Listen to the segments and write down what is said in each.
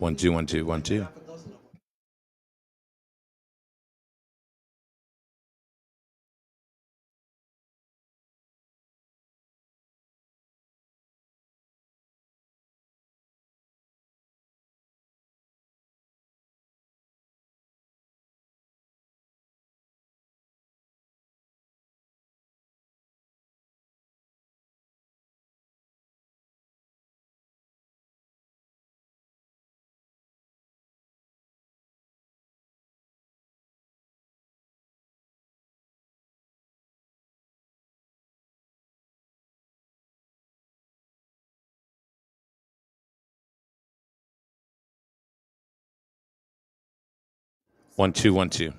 1 2 1 2 1 2. One two one two.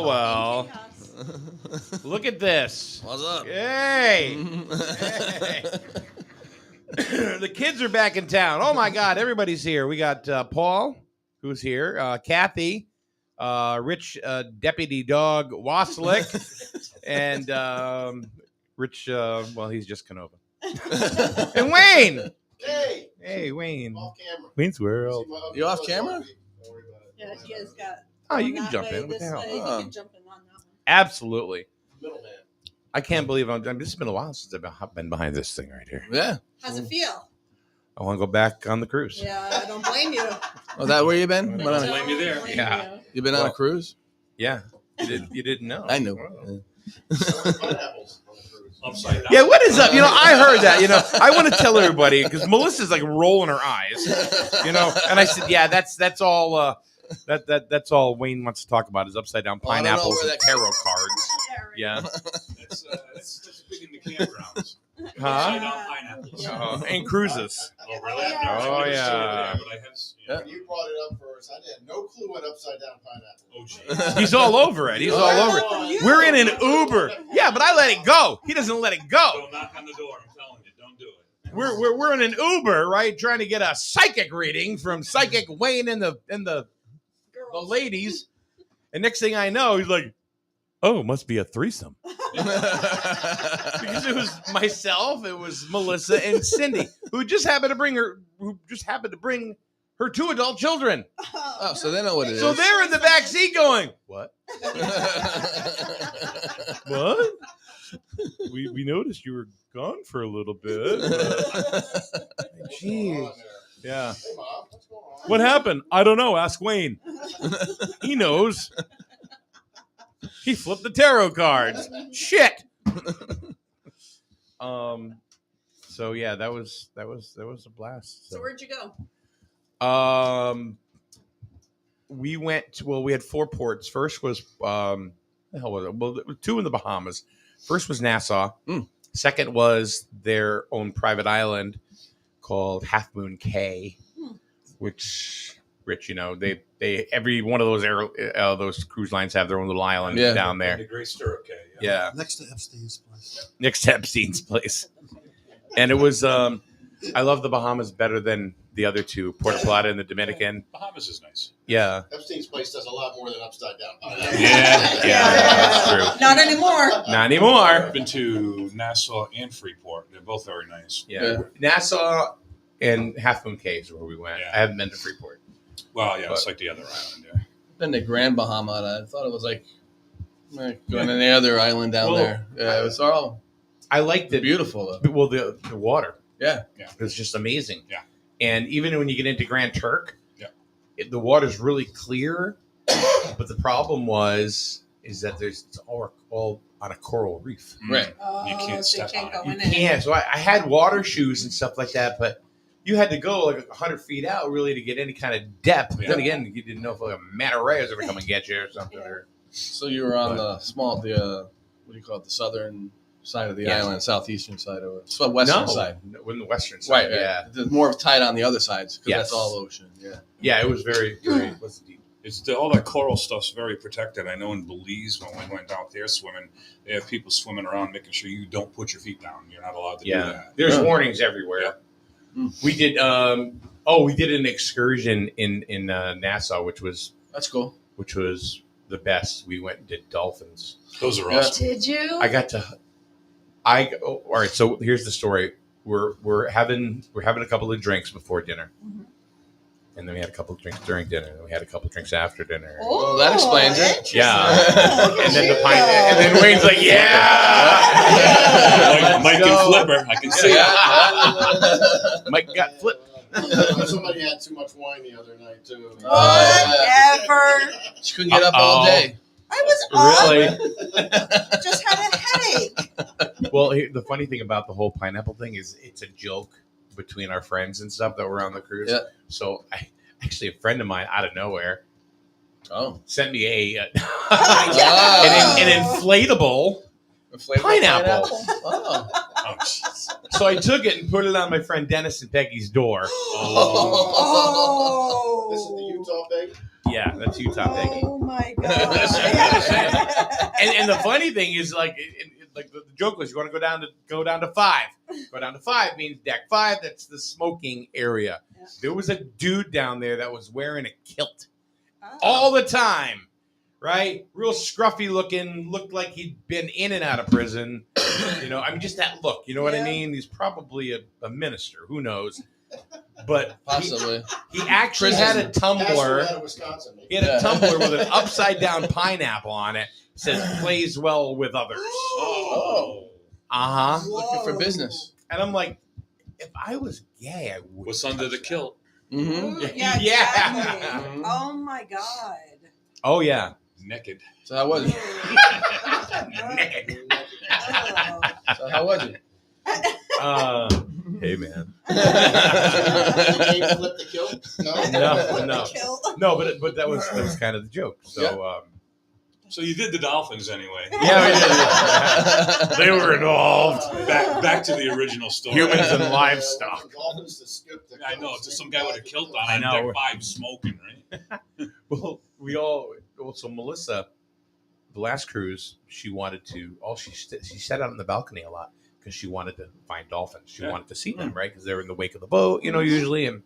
Well. Look at this. What's up? Hey. The kids are back in town. Oh, my God. Everybody's here. We got Paul, who's here, Kathy, Rich Deputy Dog Waslick, and Rich, well, he's just Canova. And Wayne. Hey, Wayne. Off camera. Wayne's World. You off camera? Yeah, he has got. Oh, you can jump in. What the hell? He can jump in on that one. Absolutely. Middleman. I can't believe this has been a while since I've been behind this thing right here. Yeah. How's it feel? I want to go back on the cruise. Yeah, I don't blame you. Oh, that where you been? I What don't on- blame you there. Yeah. You been on a cruise? Yeah. You didn't know. I knew. Wow. Pineapples on the cruise. Upside down. Yeah, what is up? I heard that. I want to tell everybody because Melissa's like rolling her eyes. And I said, yeah, that's all. That's all Wayne wants to talk about is upside down Well, I don't know pineapples where and that tarot comes cards. Yeah. That's big in the campgrounds. Huh? Upside down pineapples. And cruises. Oh, really? Yeah. I've Oh, never seen it yeah. there, but I have seen it. When you brought it up first, I had no clue what upside down pineapple. Oh, was. gee. He's all over it. He's all over it. We're in an Uber. Yeah, but I let it go. He doesn't let it go. Don't knock on the door. I'm telling you, don't do it. We're in an Uber, right? Trying to get a psychic reading from Psychic Wayne and the ladies. And next thing I know, he's like, "Oh, it must be a threesome." Because it was myself, it was Melissa and Cindy, who just happened to bring her two adult children. Oh, so they know what it is. So they're in the back seat going, "What? What? We noticed you were gone for a little bit." Jeez. Yeah. Hey, Mom, what's going on? What happened? I don't know. Ask Wayne. He knows. He flipped the tarot cards. Shit. So yeah, that was a blast. So where'd you go? We went. Well, we had 4 ports. First was the hell was it? Well, there were 2 in the Bahamas. First was Nassau. Second was their own private island called Half Moon Cay, which, Rich, they every one of those cruise lines have their own little island down The there. Great Stirrup Cay. Yeah, Next to Epstein's place. next to Epstein's place. And it was I love the Bahamas better than the other two, Puerto Plata and the Dominican. Bahamas is nice. Yeah. Epstein's place does a lot more than upside down. Yeah, that's true. Not anymore. Not anymore. I've been to Nassau and Freeport. They're both very nice. Yeah. Nassau and Half Moon Cay is where we went. Yeah. I haven't been to Freeport. Well, yeah, it's But- like the other island. Yeah. Been to Grand Bahama. And I thought it was like going to any other island down Well, there. Yeah, it was all I liked it. beautiful though. Well, the water. Yeah. It's just amazing. Yeah. And even when you get into Grand Turk, Yeah. The water's really clear. But the problem is that it's all on a coral reef. Right. Oh, You can't so step can't on go it. You in it. can't. So I had water shoes and stuff like that, but you had to go like 100 feet out really to get any kind of depth. Yeah. Then again, you didn't know if like a manta ray was ever come and get you or something. Or, So you were on the what do you call it, the southern side of the Yeah. island, southeastern side, or western side? we're in the western side. Right. Yeah. There's more tight on the other sides because Yes. that's all ocean. Yeah. Yeah, it was very what's the deep? All that coral stuff's very protected. I know in Belize when we went out there swimming, they have people swimming around making sure you don't put your feet down. You're not allowed to do Yeah. that. There's Yeah. warnings everywhere. Yeah. We did we did an excursion in Nassau, which was That's cool. the best. We went and did dolphins. Those are Yeah. awesome. Did you? All right, so here's the story. We're having a couple of drinks before dinner. Mhm. And then we had a couple of drinks during dinner, and we had a couple of drinks after dinner. Oh, that explains it. interesting. Yeah. Look at And then you the pint, go. and then Wayne's like, yeah. Mike and go. Flipper, I can see it. Mike got flipped. Somebody had too much wine the other night too. Whatever. She couldn't get up all day. I was up. Really? Just had a headache. Well, the funny thing about the whole pineapple thing is it's a joke between our friends and stuff that were on the cruise. Yeah. So a friend of mine out of nowhere Oh. sent me Oh, an inflatable Flavor pineapple. Oh. Oh, jeez. So I took it and put it on my friend Dennis and Peggy's door. Oh. This is the Utah bag. Yeah, that's Utah Peggy. Oh my That's god. And the funny thing is, like the joke was, you want to go down to 5. Go down to 5 means deck 5. That's the smoking area. Yeah. There was a dude down there that was wearing a kilt Oh. all the time, right? Real scruffy looking, looked like he'd been in and out of prison. I mean, just that look. You know what I Yeah. mean? He's probably a minister. Who knows? But Possibly. he actually Prison. had a tumbler. Out of Wisconsin. He had a Yeah. tumbler with an upside down pineapple on it. It says plays well with others. Oh. Uh huh. Looking for business. And I'm like, if I was gay, I would. What's under the kilt? Mm-hmm. Yeah, Yeah. exactly. Oh my god. Oh yeah. Naked. So how was it? Naked. Oh. So how was it? Hey man. Did you flip the kilt? No. No. Kill. No, but that was kind of the joke. So So you did the dolphins anyway. yeah, we did. They were involved. Back to the original story. Humans and livestock. Dolphins that scooped the I know, kilt. just some guy with a kilt on. I know. Deck 5 smoking, right? Well, so Melissa, the last cruise, she wanted to. she sat out on the balcony a lot because she wanted to find dolphins. She wanted to see them, right? Because they're in the wake of the boat, usually. And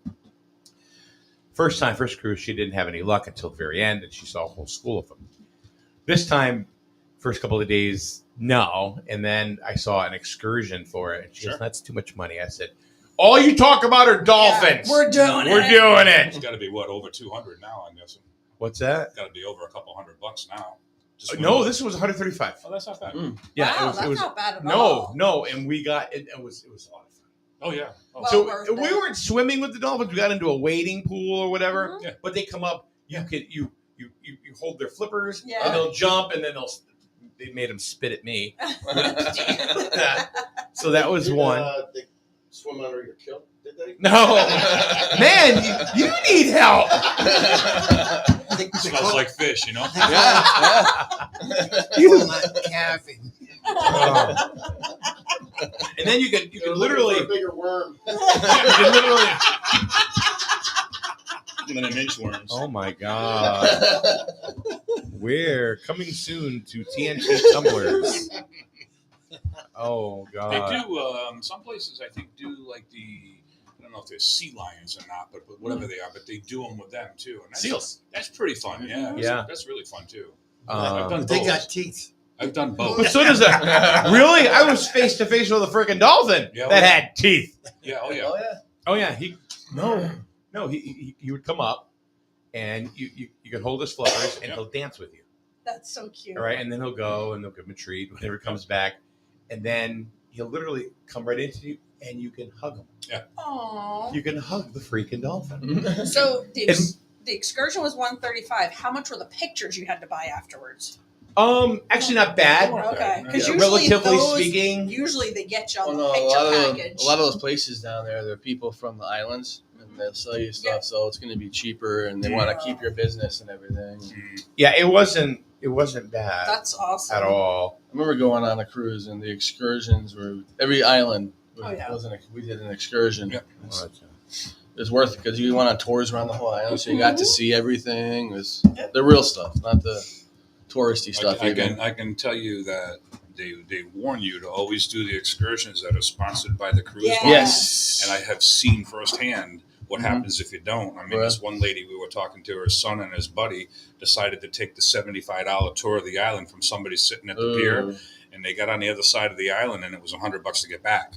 first cruise, she didn't have any luck until the very end, and she saw a whole school of them. This time, first couple of days, no. And then I saw an excursion for it. And she goes, that's too much money. I said, all you talk about are dolphins. Yeah, we're doing We're it. doing It's it. got to be, over 200 now, I'm guessing. What's that? Got to be over a couple $100 now. Just No, when- this was 135. Oh, that's not bad. Yeah, Wow, it that's was not bad at all. no, and we got it. It was a lot of fun. Oh, yeah. Oh, Well, So worth we it. weren't swimming with the dolphins. We got into a wading pool or whatever. Mhm. Yeah. But they come up. You hold their flippers, Yeah. and they'll jump, and then they made them spit at me. So that was Did, one. They swim under your kilt, did they? No, man, you need help. smells like fish, You- Caffeine. and then you can literally, a bigger worm. you can literally. And then inch worms. Oh my god. We're coming soon to TNT tumblers. Oh They God. do. Some places I think do like I don't know if they're sea lions or not, but whatever they are, but they do them with them too. And that's, Seals. That's pretty fun. Yeah. Yeah. That's really fun too. Um, done They both. got teeth. I've done both. But so does that. Really? I was face to face with a freaking dolphin Yeah, that yeah. had teeth. Yeah. Oh yeah. Oh yeah. Oh yeah. He would come up, and you could hold his flippers, and he'll dance with you. That's so cute. All right, and then he'll go, and they'll give him a treat whenever he comes back, and then he'll literally come right into you, and you can hug him. Aww. You can hug the freaking dolphin. So the excursion was $135. How much were the pictures you had to buy afterwards? Actually, not bad. Okay, because Yeah, usually relatively those, speaking. usually they get you on Well, the no, picture package. a lot of those places down there, they're people from the islands, and they'll sell you stuff, Yeah. so it's going to be cheaper, and they want to keep your business and everything. Yeah, it wasn't bad That's awesome. at all. I remember going on a cruise, and the excursions were every island. Oh, yeah. We did an excursion. Yeah. It was worth it because you went on tours around the whole island, so you got to see everything. It was the real stuff, not the touristy stuff. I can tell you that they warn you to always do the excursions that are sponsored by the cruise Yes. line. Yes. And I have seen firsthand what happens if you don't. I mean, Right. this one lady we were talking to, her son and his buddy decided to take the $75 tour of the island from somebody sitting at the pier, and they got on the other side of the island, and it was $100 to get back.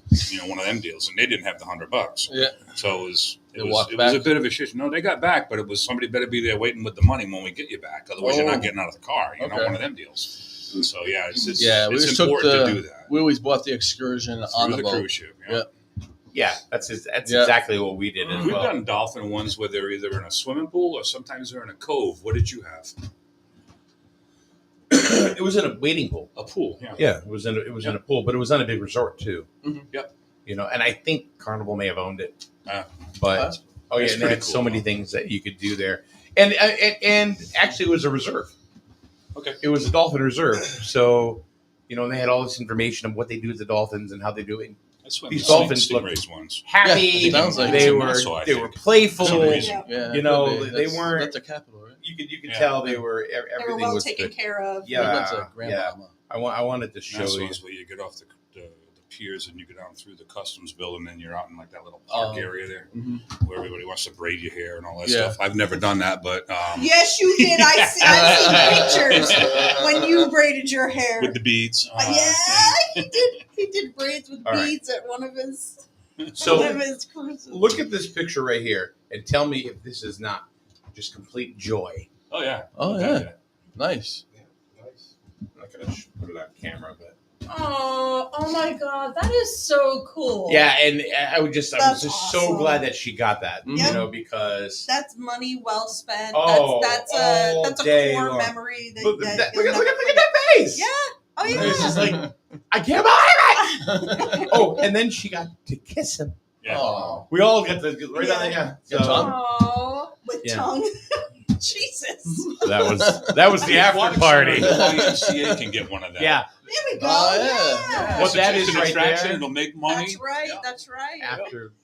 One of them deals, and they didn't have the $100. Yeah. So it was walked a back? bit of a shit. No, they got back, but it was somebody better be there waiting with the money when we get you back. Otherwise, you're not getting out of the car. You know, Okay. one of them deals. So yeah, it's We it's just took important to do that. We always bought the excursion on Through the the boat. cruise ship. Yeah. Yeah, that's Yeah. exactly what we did as We've well. done dolphin ones where they're either in a swimming pool or sometimes they're in a cove. What did you have? It was in a wading pool. A pool. Yeah. Yeah, it was in a pool, but it was on a big resort too. Mhm. Yep. And I think Carnival may have owned it. Ah. But That's- oh yeah, that's and they pretty had so cool, many though. things that you could do there, and actually it was a reserve. Okay. It was a dolphin reserve, so and they had all this information of what they do with the dolphins and how they do it. I swam These the dolphins look stingrays ones. happy. Yeah, sounds like they it. were So I they think. were playful. For some reason. Yeah, You know, could be. they weren't- That's a capital, right? You could Yeah. tell they were They were everything well was taken good. care of. Yeah, That's a grandmama. I wanted to show you. Nassau's where you get off the piers and you go down through the customs building and you're out in like that little park Oh. area there Mhm. where everybody wants to braid your hair and all that Yeah. stuff. I've never done that, but Yes, you did. I've seen pictures when you braided your hair. with the beads. Yeah, he did. He did braids with All right. beads at one of his So cruises. look at this picture right here and tell me if this is not just complete joy. Oh yeah. Oh yeah, nice. Nice. I'm not gonna put it on camera, but Oh my God, that is so cool. yeah, and I was just That's so awesome. glad that she got that, Yeah. because That's money well spent. Oh, that's all a day core long. memory that, look, that look you'll at never that face. Yeah. Oh yeah. It's just like, I can't believe it. Oh, and then she got to kiss him. Yeah. Oh. We all got to right on the Good tongue. Oh, with Yeah. tongue. Jesus. that was the after party. The YMCA can get one of that. Yeah, There we go. Oh, yeah. Yeah. Well, It's that just is an right attraction. there. It'll make money. That's right. Yeah. That's right.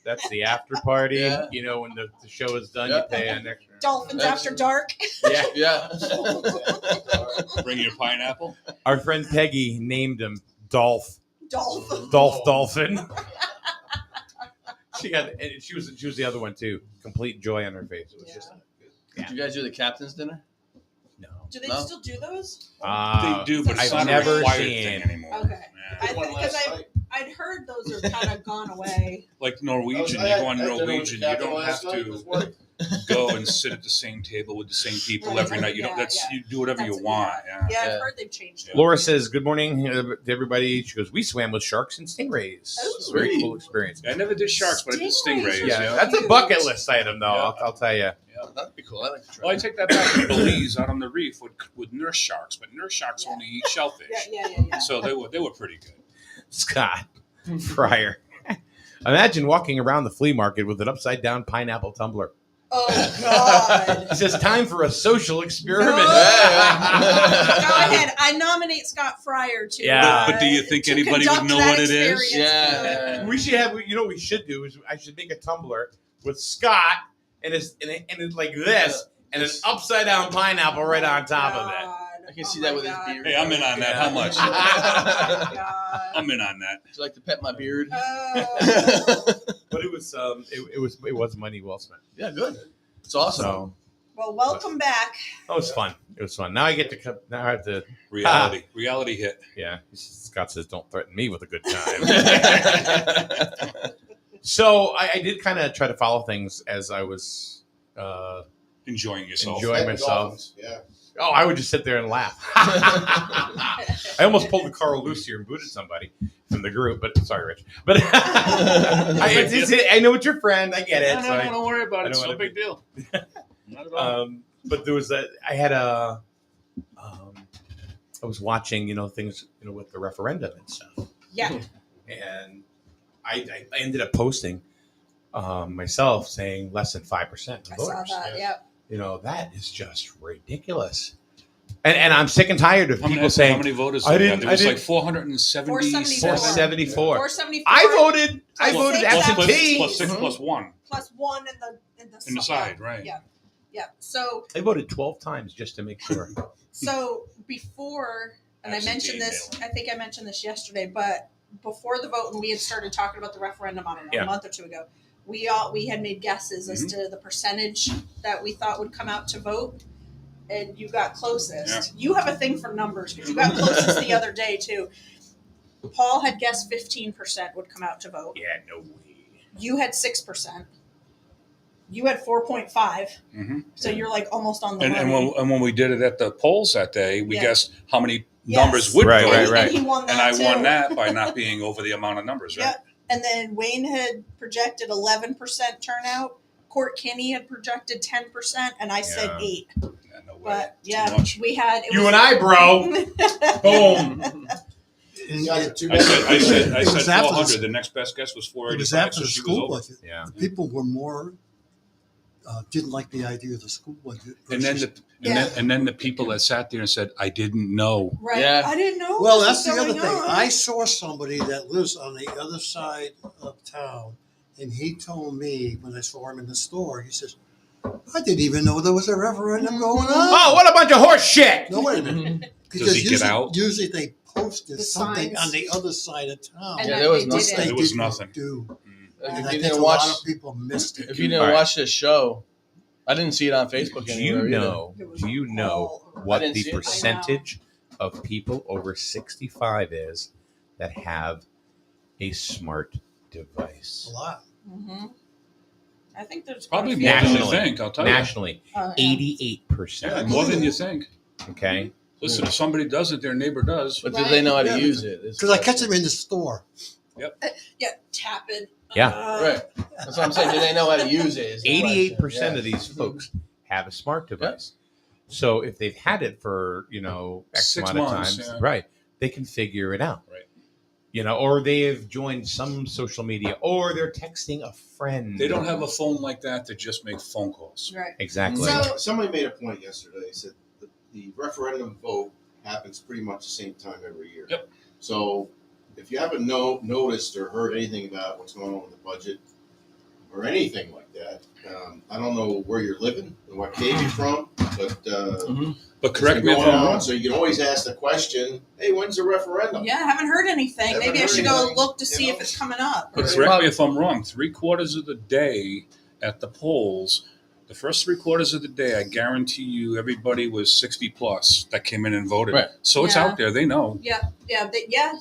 that's the after party. Yeah. When the show is done, Yeah. you pay an extra. Dolphins after dark. Yeah, Yeah. Bring your pineapple. our friend Peggy named him Dolph Dolphin. Dolphin. She was the other one too. Complete joy on her face. It was Yeah. just Did you guys do the captain's dinner? no. Do they No. still do those? They do, but it's I've not a never required seen. thing anymore. Okay. Yeah. One Because last night. I'd heard those are kind of gone away. Like Norwegian, I you had- go on I had dinner with Norwegian, the you captain don't have last night. It to was work. go and sit at the same table with the same people every night. You don't. Yeah, That's yeah. you do whatever That's- you want. Yeah. Yeah, I've Yeah. heard they've changed it. Laura says, "Good morning to everybody." She goes, "We swam with sharks and stingrays. Oh. It's a very Sweet. cool experience." I never did sharks, but I did Stingrays. stingrays. Yeah, Yeah. that's a Cute. bucket list item, though. Yeah. I'll tell you. That'd be cool. I like to try. Well, I take that back to Belize out on the reef with nurse sharks, but nurse sharks Yeah. only eat shellfish, Yeah. so they were pretty good. Scott Fryer. Imagine walking around the flea market with an upside down pineapple tumbler. Oh God. He says, "Time for a social experiment." No. Go ahead. I nominate Scott Fryer to. Yeah. But do you think to anybody would conduct know that what it is? experience. Yeah. We should have. You know what we should do is I should make a tumbler with Scott and it's like this and an upside down pineapple right on top of it. I can Oh see my that with God. his beard. Hey, I'm in on that. How much? Oh my God. I'm in on that. Would you like to pet my beard? But it was money well spent. Yeah, good. It's awesome. So Well, welcome back. that was fun. It was fun. Now I get to come. Now I have to. Reality hit. Yeah, Scott says, "Don't threaten me with a good time." So I did kind of try to follow things as I was Enjoying yourself. enjoying myself. Dolphins, yeah. Oh, I would just sit there and laugh. I almost pulled the Carl loose here and booted somebody from the group, but sorry, Rich. But I know it's your friend. I get it. So don't worry about I it. It's don't no wanna big deal. Not at all. but there was I had a. I was watching, things, with the referendum and stuff, Yeah. and I ended up posting myself saying less than 5% of I saw voters. that. Yep. That is just ridiculous. And I'm sick and tired of people how saying many voters? I did we have? didn't- There was I like didn't- 477. 474. 474. I voted. I Plus voted six absentee. Plus 6 Mhm. plus 1 Plus one in in the side, right? Yeah. Yeah. So I voted 12 times just to make sure. before, and I mentioned this, Absentee I think I mentioned this yesterday, but before the vote, and we had started talking about the referendum, I don't know, Yeah. a month or two ago, we had made guesses as to the percentage that we thought would come out to vote, and you got closest. Yeah. You have a thing for numbers because you got closest the other day too. Paul had guessed 15% would come out to vote. Yeah, no way. You had 6%. You had 4.5. Mm-hmm. So you're like almost on the And money. when we did it at the polls that day, we Yeah. guessed how many Yes. numbers would Right, go. right, right. And he won that And I won too. that by not being over the amount of numbers, right? Yeah. And then Wayne had projected 11% turnout. Court Kinney had projected 10%, and I said Yeah. 8. Yeah, no way. But Too yeah, much. we had You and I, bro. Boom. You guys are too I said It was after 400. The next best guess was It 485. was after so the she was school over. budget. Yeah. People were more didn't like the idea of the school budget. And then versus- and then the people that sat there and said, "I didn't know." right. Yeah. I didn't know. well, what that's was the other going thing. on. I saw somebody that lives on the other side of town, and he told me when I saw him in the store, he says, "I didn't even know there was a referendum going on." Oh, what a bunch of horse shit! No, wait a minute. Does he get usually, out? Usually they posted The something signs. on the other side of town. And Yeah, then there was they nothing. Which they didn't. There was didn't nothing. do. Like, And if I you think didn't a watch, lot of people missed it. if you didn't All right. watch this show, I didn't see it on Facebook Do anywhere you either. know? It was Do you know all over. what I didn't the see it. percentage of people over 65 is that have a smart device? A lot. Mhm. I think there's Probably quite a more few. than you Nationally. think. I'll tell you. Nationally, Yeah. 88%. More than you think. Okay. Listen, if somebody does it, their neighbor does. But do they know how to Yeah. use it? Because I catch them in the store. Yeah, tap it. Yeah. Right. That's what I'm saying. Do they know how to use it? is the question. 88% Yeah. of these folks have a smart device. So if they've had it for, X 6 amount of months, times, yeah. right, they can figure it out. Right. Or they have joined some social media or they're texting a friend. They don't have a phone like that to just make phone calls. Right. Exactly. So- Somebody made a point yesterday. Said the referendum vote happens pretty much the same time every year. Yep. So if you haven't noticed or heard anything about what's going on with the budget or anything like that, I don't know where you're living and what cave you're from, but But it's correct been me if going I'm on. wrong. So you can always ask the question, "Hey, when's the referendum?" Yeah, I haven't heard anything. Haven't Maybe I heard should go anything, look to you see know? if it's coming up. But Right. correct me if I'm wrong. 3/4 of the day at the polls, the first 3/4 of the day, I guarantee you, everybody was 60 plus that came in and voted. Right. So it's Yeah. out there. They know. Yeah,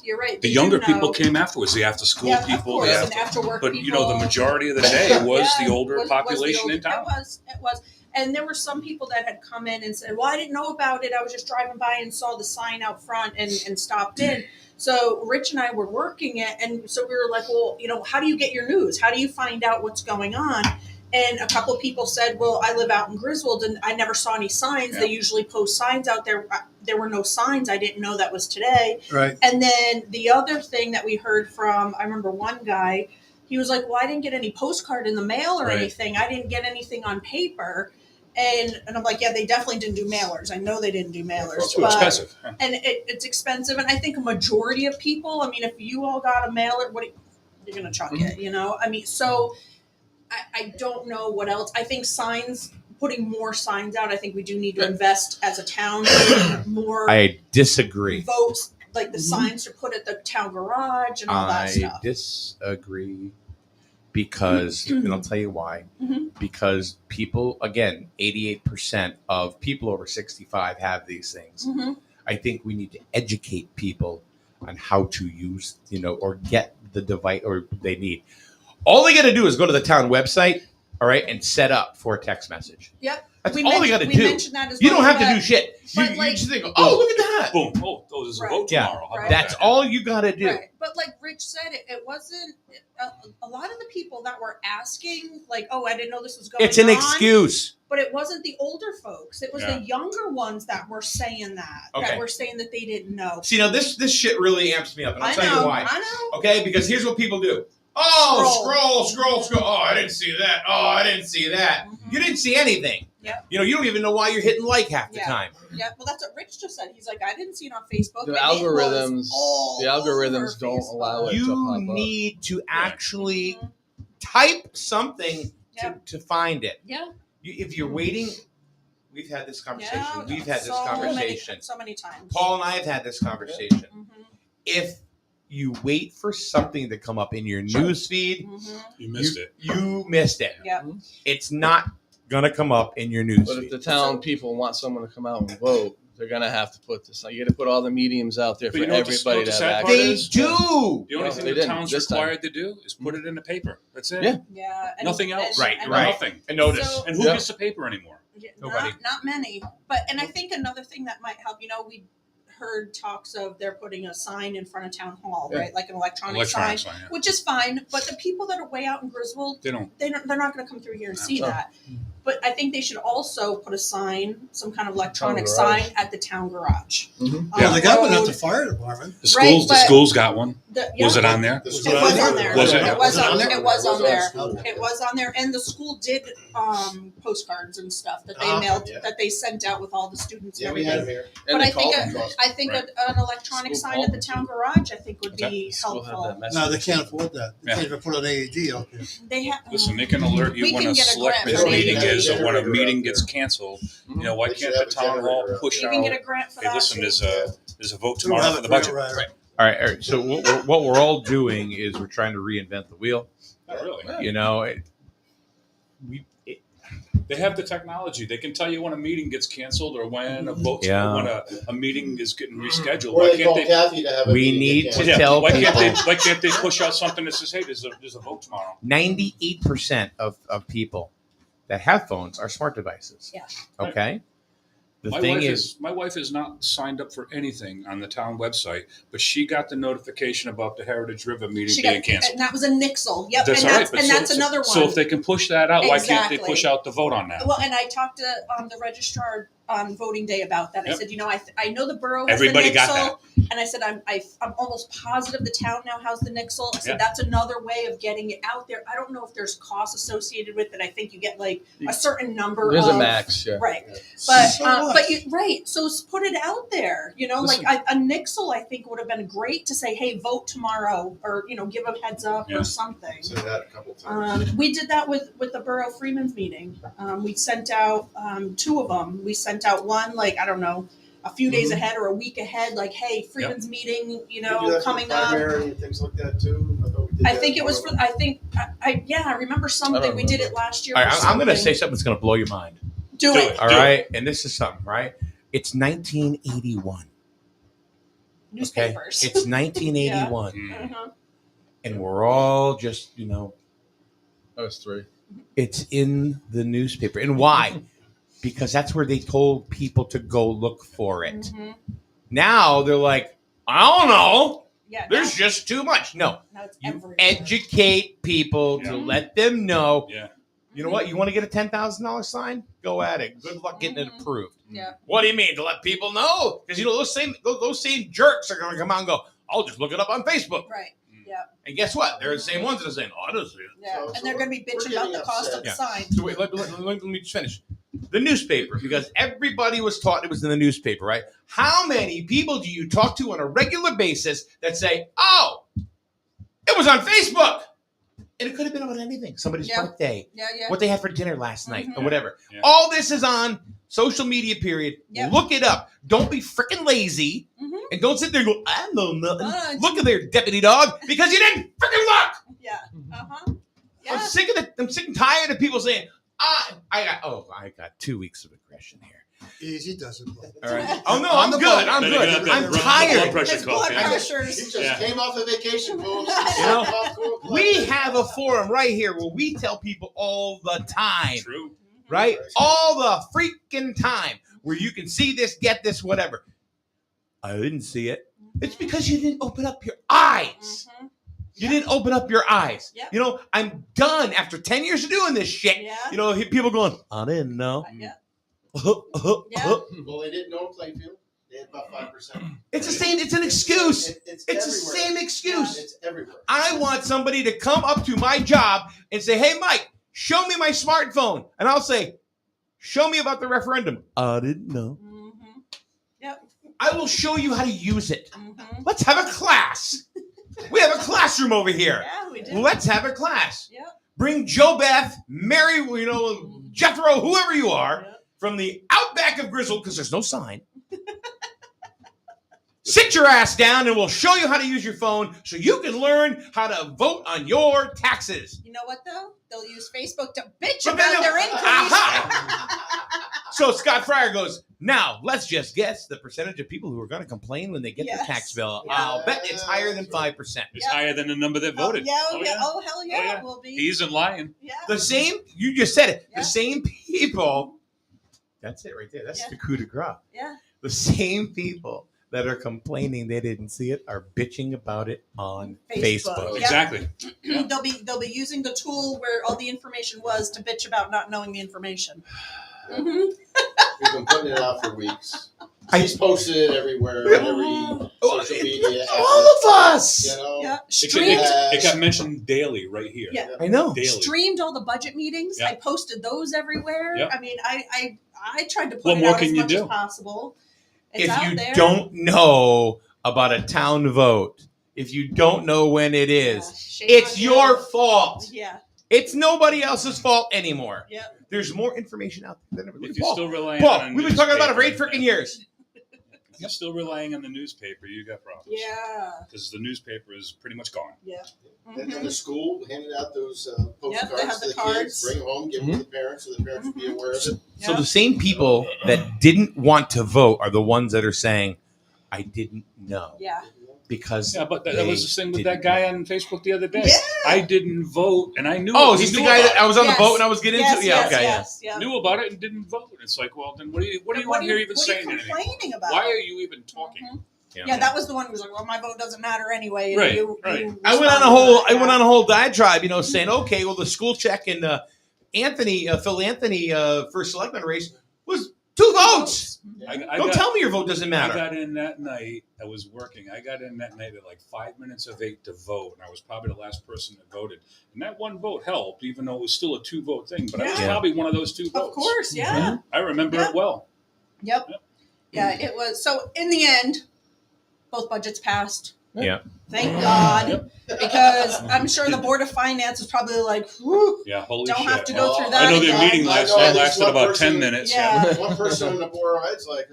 you're right. The They younger do people know. came afterwards. The after school Yeah, of people. course, The and after, after work but people. the majority of the day was Yeah, the older was the population older- in town. It was. And there were some people that had come in and said, "Well, I didn't know about it. I was just driving by and saw the sign out front and stopped in." So Rich and I were working it, and so we were like, "Well, how do you get your news? How do you find out what's going on?" And a couple of people said, "Well, I live out in Griswold, and I never saw any signs. Yeah. They usually post signs out there. There were no signs. I didn't know that was today." Right. And then the other thing that we heard from, I remember one guy, he was like, "Well, I didn't get any postcard in the mail or Right. anything. I didn't get anything on paper." And I'm like, "Yeah, they definitely didn't do mailers. I know they didn't do mailers." It's too but- expensive. And it's expensive. And I think a majority of people, I mean, if you all got a mailer, you're going to chuck it, I mean, so I don't know what else. I think signs, putting more signs out. I think we do need to invest as a town in more I disagree. votes, like the signs to put at the town garage and all that I stuff. disagree because, and I'll tell you why. Mhm. Because people, again, 88% of people over 65 have these things. Mhm. I think we need to educate people on how to use, or get the device or they need. All they got to do is go to the town website, all right, and set up for a text message. Yep. That's We all they mentioned- got to we do. mentioned that as You well, don't have to but- do shit. You but, like- just think, oh, look at that. Boom. Oh, there's a Right. vote Yeah, tomorrow. How about that's that? all you got to do. Right. But like Rich said, it wasn't a lot of the people that were asking, like, oh, I didn't know this was going on. It's an excuse. But it wasn't the older folks. It was Yeah. the younger ones that were saying that. Okay. That were saying that they didn't know. See, now this shit really amps me up, and I'll I tell know. you why. I know. Okay, because here's what people do. Oh, scroll. Oh, I didn't see that. Oh, I didn't see that. Mhm. You didn't see anything. Yep. You don't even know why you're hitting like half the Yeah. time. Yeah. Well, that's what Rich just said. He's like, I didn't see it on Facebook. The and it was algorithms, all the algorithms over don't Facebook. allow it. You to pop up. need to actually Mhm. type something Yep. to find it. Yeah. If you're waiting, we've had this conversation. Yeah. We've had this So conversation. so many times. Paul and I have had this conversation. Mhm. If you wait for something to come up in your news feed, Mhm. You missed it. you missed it. Yep. It's not gonna come up in your news But feed. if the town people want someone to come out and vote, they're gonna have to put this. You got to put all the mediums out there But for you know what the- everybody what the to sad have part access. They is- do. The only No, thing they the didn't town's this time. required to do is put it in the paper. That's it. Yeah. Yeah. Nothing else. Right, and- right. Nothing. And notice. So- And who Yeah. gets the paper anymore? Yeah, Nobody. not many. But and I think another thing that might help, we heard talks of they're putting a sign in front of town hall, Yeah. right? Like an electronic Electronic sign, sign. Yeah. which is fine. But the people that are way out in Griswold, They don't. they're not going to come through here and see No. that. But I think they should also put a sign, some kind of electronic garage. sign at the town garage. Mhm. On Yeah. Well, they got one at road. the fire department. The Right, schools. The but- schools got one. Yeah. Was it on there? It was on there. Was it? It was on there? there. It was on there. Okay. It was on there, and the school did postcards and stuff that they Ah, mailed, yeah. that they sent out with all the students and Yeah, we everything. had them here. And But they I think call them. I think Right. an electronic School sign at the call. town garage, I think, would What's that? be School have helpful. that message. No, they can't afford that. They Yeah. can't even put an AED out there. They have. Listen, they can alert you We when can a get a grant selectmen's for meeting that. is, or when a Generator meeting out gets there. canceled. Mhm. You know, why They should can't the have a town hall generator out push You out? can get a grant for Hey, that. listen, too. there's a vote They don't tomorrow have for it the budget. right. All right. So what we're all doing is we're trying to reinvent the wheel. Not really. Yeah. You know, They have the technology. They can tell you when a meeting gets canceled or when a vote, Yeah. when a meeting is getting rescheduled. Or Why they call can't they? Kathy to have a We meeting need get to canceled. tell why can't they? people- Why can't they push out something that says, "Hey, there's a vote tomorrow"? 98% of people that have phones are smart devices. Yeah. Okay. The My thing wife is, my wife is not signed up for anything on the town website, but she got the notification about the Heritage River meeting She being got, canceled. and that was a Nixle. Yep, That's and all right. that's But and so, that's another one. So if they can push that out, why can't they Exactly. push out the vote on that? Well, and I talked to the registrar on voting day about that. I Yep. said, I know the borough has Everybody the got Nixle, and I said I'm almost positive the town now has the Nixle. I said Yeah. that's another way of getting it out there. I don't know if there's costs associated with it. I think you get like a certain number. There's of, a max, yeah. right? Yeah. But So what? but you right. So put it out there. Listen. Like a Nixle, I think would have been great to say, hey, vote tomorrow, or give a heads up Yeah. or something. Said that a couple times. We did that with the Borough Freeman's meeting. We sent out two of them. We sent out one, like, I don't know, a few days ahead or a week ahead, like, hey, Freeman's meeting, We do that for coming up. primary and things like that too. I thought we did I that think it was for- for, I remember something. don't We did it remember. last year. all for right, I'm going to something. say something that's going to blow your mind. Do it. All right. And this is something, right? It's 1981. Newspapers. Okay. It's 1981. Mm. Uh-huh. And we're all just, That was 3. it's in the newspaper. And why? Because that's where they told people to go look for it. Mhm. Now they're like, I don't know. Yeah. There's just too much. No, now it's you everywhere. educate people to Yeah. let them know. Yeah. You know what? You want to get a $10,000 sign? Go at it. Good luck getting it Mhm. approved. Yeah. What do you mean to let people know? Because those same jerks are going to come out and go, I'll just look it up on Facebook. Right. And guess what? They're the same ones that are saying, oh, I don't see it. Yeah. So and they're going to be we're bitching about getting the cost of the upset. sign. So wait, let me just finish. The newspaper, because everybody was taught it was in the newspaper, right? How many people do you talk to on a regular basis that say, oh, it was on Facebook? And it could have been about anything. Somebody's birthday, Yeah, yeah. what they had for dinner last night, or Mhm. whatever. Yeah. All this is on social media, period. Yep. Look it up. Don't be freaking lazy. Mhm. And don't sit there and go, I know nothing. Uh, Look at there, deputy dog, because you didn't freaking look. Yeah. Uh-huh. Yeah. I'm sick and tired of people saying, I got 2 weeks of aggression here. Easy doesn't look. All right. Oh no, On I'm the good. boat. I'm Better good. get out that I'm blood tired. pressure His cuff, blood yeah. pressure's. He just Yeah. came off a vacation, folks. You know, We have a forum right here where we tell people all the time, True. right? All the freaking time where you can see this, get this, whatever. I didn't see it. It's because you didn't open up your eyes. Mhm. You didn't open up your eyes. Yep. You know, I'm done after 10 years of doing this shit. Yeah. You know, people going, I didn't know. Yeah. Well, they didn't know in Plainfield. They had about 5%. It's the same. It's an excuse. It's It's the everywhere. same excuse. It's everywhere. I want somebody to come up to my job and say, hey, Mike, show me my smartphone. And I'll say, show me about the referendum. I didn't know. Mhm. Yep. I will show you how to use it. Mhm. Let's have a class. We have a classroom over here. Yeah, we did. Let's have a class. Yep. Bring Joe Beth, Mary, Jethro, whoever you are, Yep. from the outback of Grizzle, because there's no sign. Sit your ass down and we'll show you how to use your phone so you can learn how to vote on your taxes. You know what though? They'll use Facebook to bitch But about then their they'll- increase. Aha! So Scott Fryer goes, now let's just guess the percentage of people who are going to complain when they get their Yes. tax bill. Yeah. I'll bet it's higher than 5%. It's Yeah. higher than the number that voted. Oh, hell yeah, yeah. it will be. He isn't lying. Yeah. The same, you just said it, Yeah. the same people, that's it right there. That's Yeah. the coup de grace. Yeah. The same people that are complaining they didn't see it are bitching about it on Facebook. Facebook. Yeah. Exactly. They'll be using the tool where all the information was to bitch about not knowing the information. Mm-hmm. We've been putting it out for weeks. I- He's posted it everywhere, every social media. All of us. You know? Yeah. It, Streamed, it got mentioned daily right here. Yeah. I know. Daily. streamed all the budget meetings. Yeah. I posted those everywhere. Yep. I mean, I tried to put What it more out can as you much do? as possible. It's If out you there. don't know about a town vote, if you don't know when it Yeah. is, Shame it's on your you. fault. Yeah. It's nobody else's fault anymore. Yep. There's more information out there than ever. If you're still relying Paul, on a we've been talking about it for newspaper, 8 freaking years. If you're still relying on the newspaper, you got problems. Yeah. Because the newspaper is pretty much gone. Yeah. And Mhm. the school handed out those postcards they have to the the cards. kids. Bring them home, give them to the parents, so the parents would be aware of it. So Yeah. the same people that didn't want to vote are the ones that are saying, I didn't know. Yeah. Because Yeah, but that they was the thing with didn't that guy know. on Facebook the other day. Yeah. I didn't vote, and I knew. Oh, is he this the knew guy about that I was on Yes. the boat and I was getting Yes, into? Yeah, yes, okay, yes, yeah. it. Knew about it and didn't vote. It's like, well, then what do you even saying anything? complaining about? Why are you even talking? Mhm. Yeah, that was the one who was like, "Well, my vote doesn't matter anyway." And Right, you right. I went on a whole diatribe, saying, okay, well, the school check in Phil Anthony first selectman race was 2 votes. Don't tell me your vote doesn't I matter. got in that night. I was working. I got in that night at like 5 minutes of 8 to vote, and I was probably the last person that voted. And that one vote helped, even though it was still a 2-vote thing. But I was Yeah. probably one of those 2 votes. Of course, yeah. I remember Yeah. it well. Yep. Yeah, it was. So in the end, both budgets passed. Yeah. Thank God, because I'm sure the Board of Finance is probably like, whew, Yeah, holy don't shit. have to go through that. I know their again. meeting I last know night there's lasted one about person- 10 minutes. Yeah. One person on the board of Ed's like,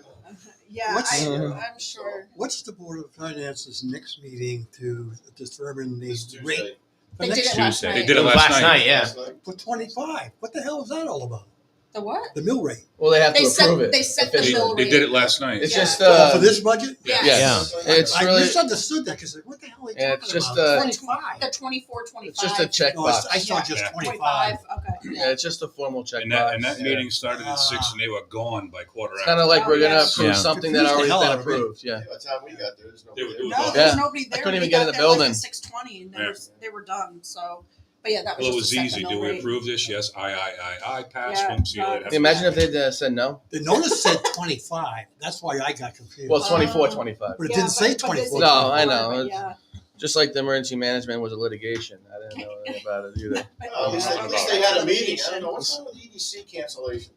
Yeah, What's- I'm sure. What's the Board of Finance's next meeting to determine the this rate Tuesday. for They did next it last Tuesday. night. They did it last night. Yeah. Last night. for 25? What the hell is that all about? The what? The mill rate. Well, they have They to set- approve it. they set the officially. mill They rate. did it last night. It's Yeah. just For this budget? Yes. yes. It's I really misunderstood that because what the hell are you Yeah, talking it's just, about? uh, 25. The 24, 25. it's just a check No, I box. saw just Yeah. 25. Okay. Yeah, it's just a formal check And box. that Yeah. meeting started at 6 and they were gone by quarter It's hour. kind of like Oh, we're gonna yeah. approve Yeah. something that Confused the already hell been out of me. approved. Yeah. By the time we got there, there's It nobody was there. No, all- there's Yeah. nobody there. I couldn't even We get got in the there, like, building. at 6:20, and Yeah. they were done. So, but yeah, that was Well, it just was to set easy. the Do mill we rate. approve this? Yes. I pass. Yeah. Boom. See you later. Can you imagine if they'd said no? The notice said 25. That's why I got confused. Well, it's 24, Oh. 25. but it Yeah, didn't say but it 24. said No, I 24, know. but It's- yeah. Just like the emergency management was a litigation. I didn't know anything about it either. Oh, at least they had a meeting. I don't know what's wrong with EDC cancellation.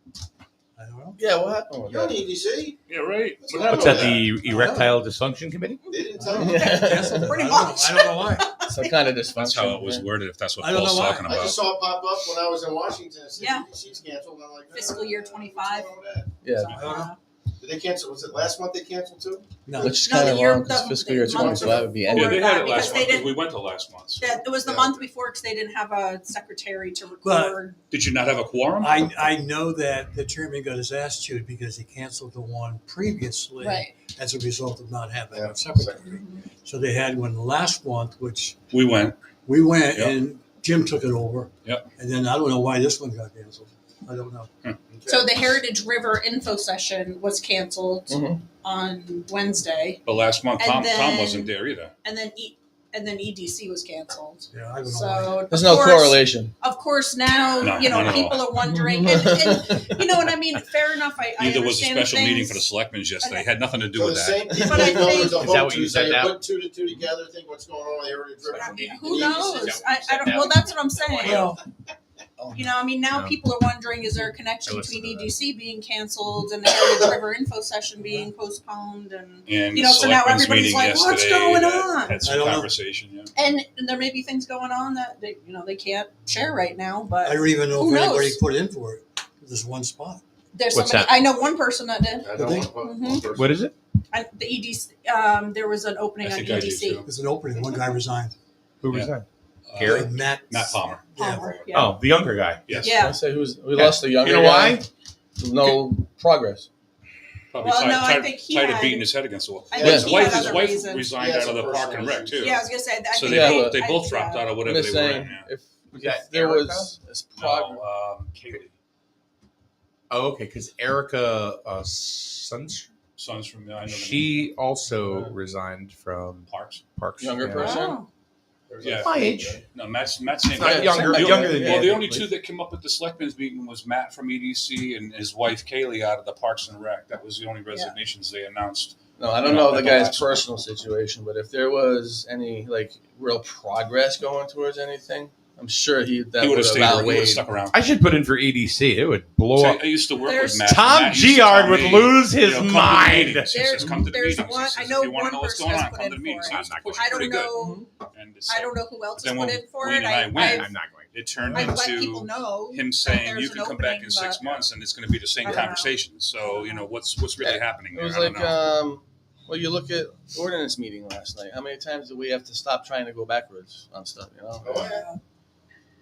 I don't know. Yeah, what happened with You're on that? EDC. Yeah, right. What's What going What's happened? that? The erectile dysfunction committee? They didn't tell me. Canceled it. Pretty I don't know. much. I don't know why. Some kind of dysfunction. That's how it was yeah. worded. If that's what I don't Paul's know why. talking I about. just saw it pop up when I was in Washington. It said Yeah. EDC's canceled. And I'm like, Fiscal year 25. what's going on with that? Yeah, So, I don't know. Did they cancel? Was it last month they canceled too? No. which is No, kind the of year- wrong because the- fiscal the year month 25 would be before. ending. Yeah, they that had it because last they month because didn't- we went to last month. It was the Yeah. month before because they didn't have a secretary to But- record. Did you not have a quorum? I know that the chairman got his ass chewed because he canceled the one previously as a result of not having Yeah. a secretary. So they had one last month, which We went. we went Yep. and Jim took it over. Yep. And then I don't know why this one got canceled. I don't know. So the Heritage River info session was canceled Mhm. on Wednesday, But last month, And Tom then- wasn't there either. and then EDC was canceled. Yeah, I don't know why. So There's of no course- correlation. Of course, now No, you know not at people all. are wondering, and you know what I mean. Fair enough. I Neither was a understand special meeting things. for the selectmen yesterday. Okay. It had nothing to do So with the that. same people But I that know think- there's a Is that vote what you Tuesday, said you now? put two to two together, think what's going on with Heritage River. I mean, And who EDC knows? is- I don't. Well, that's what I'm saying. Well, You know, I mean, now No. people are wondering: is there a connection I listened between to that. EDC being canceled and the Heritage River info session being postponed? And And You know, the so now selectmen's everybody's meeting like, yesterday "What's going had- on?" Had I some don't know. conversation. Yeah. and there may be things going on that they can't share right now. But I don't even know Who if anybody knows? put in for it. There's one spot. there's What's somebody that? I know one person that did. I don't want one person. What is it? The EDC. There was an opening I on think I do EDC. too. There's an opening. One guy resigned. Who was Yeah. that? Gary? Matt Palmer. Yeah. Palmer, yeah. Oh, the younger guy. Yes. Yeah. I say we Yeah. lost the younger You know guy. why? No progress. Probably Well, tired, no, I tired, think he tired of had- beating his head against the wall. I think His he wife, had his other wife reasons. resigned He has out of the some park and personal rec too. reasons. Yeah, I was gonna say that. So I they Yeah, both dropped out of I'm whatever just they were saying, in. Yeah. if that there Erica? was progress. No, Kaylee. Oh, okay. Because Erica Sons, Sons from I know the name. she also Yeah. resigned from Parks. Parks. Younger yeah. person? Oh. There's Yeah. a- My age. No, Matt's same. Not Yeah, younger, same- younger than yeah. me. Well, the I only think. two that came up at the selectmen's meeting was Matt from EDC and his wife Kaylee out of the Parks and Rec. That was the only resignations they announced. No, I don't You know know, the at the guy's last personal situation, but if there was any like real progress going towards anything, I'm sure He that would would have stayed. He would have evaluate. stuck around. I should put in for EDC. It would blow See, up. I used to work There's- with Matt. Tom Matt used to Giard tell would me, lose his come to the mind. meetings. He says, come to the There's meetings. one- He says, I know if you want to one know what's person going has on, put come in to the meetings. for it. It's I'm not pushed I don't pretty good. know. And so I don't know who else Then has put when in for Wayne it. and I went, I'm not going. it turned I've let people into know him that saying there's you an can come back opening, in 6 but- months and it's going to be the same I don't know. conversation. So you know what's really happening It there. was I don't like, know. well, you look at ordinance meeting last night. How many times do we have to stop trying to go backwards on stuff? You know. Oh, Yeah.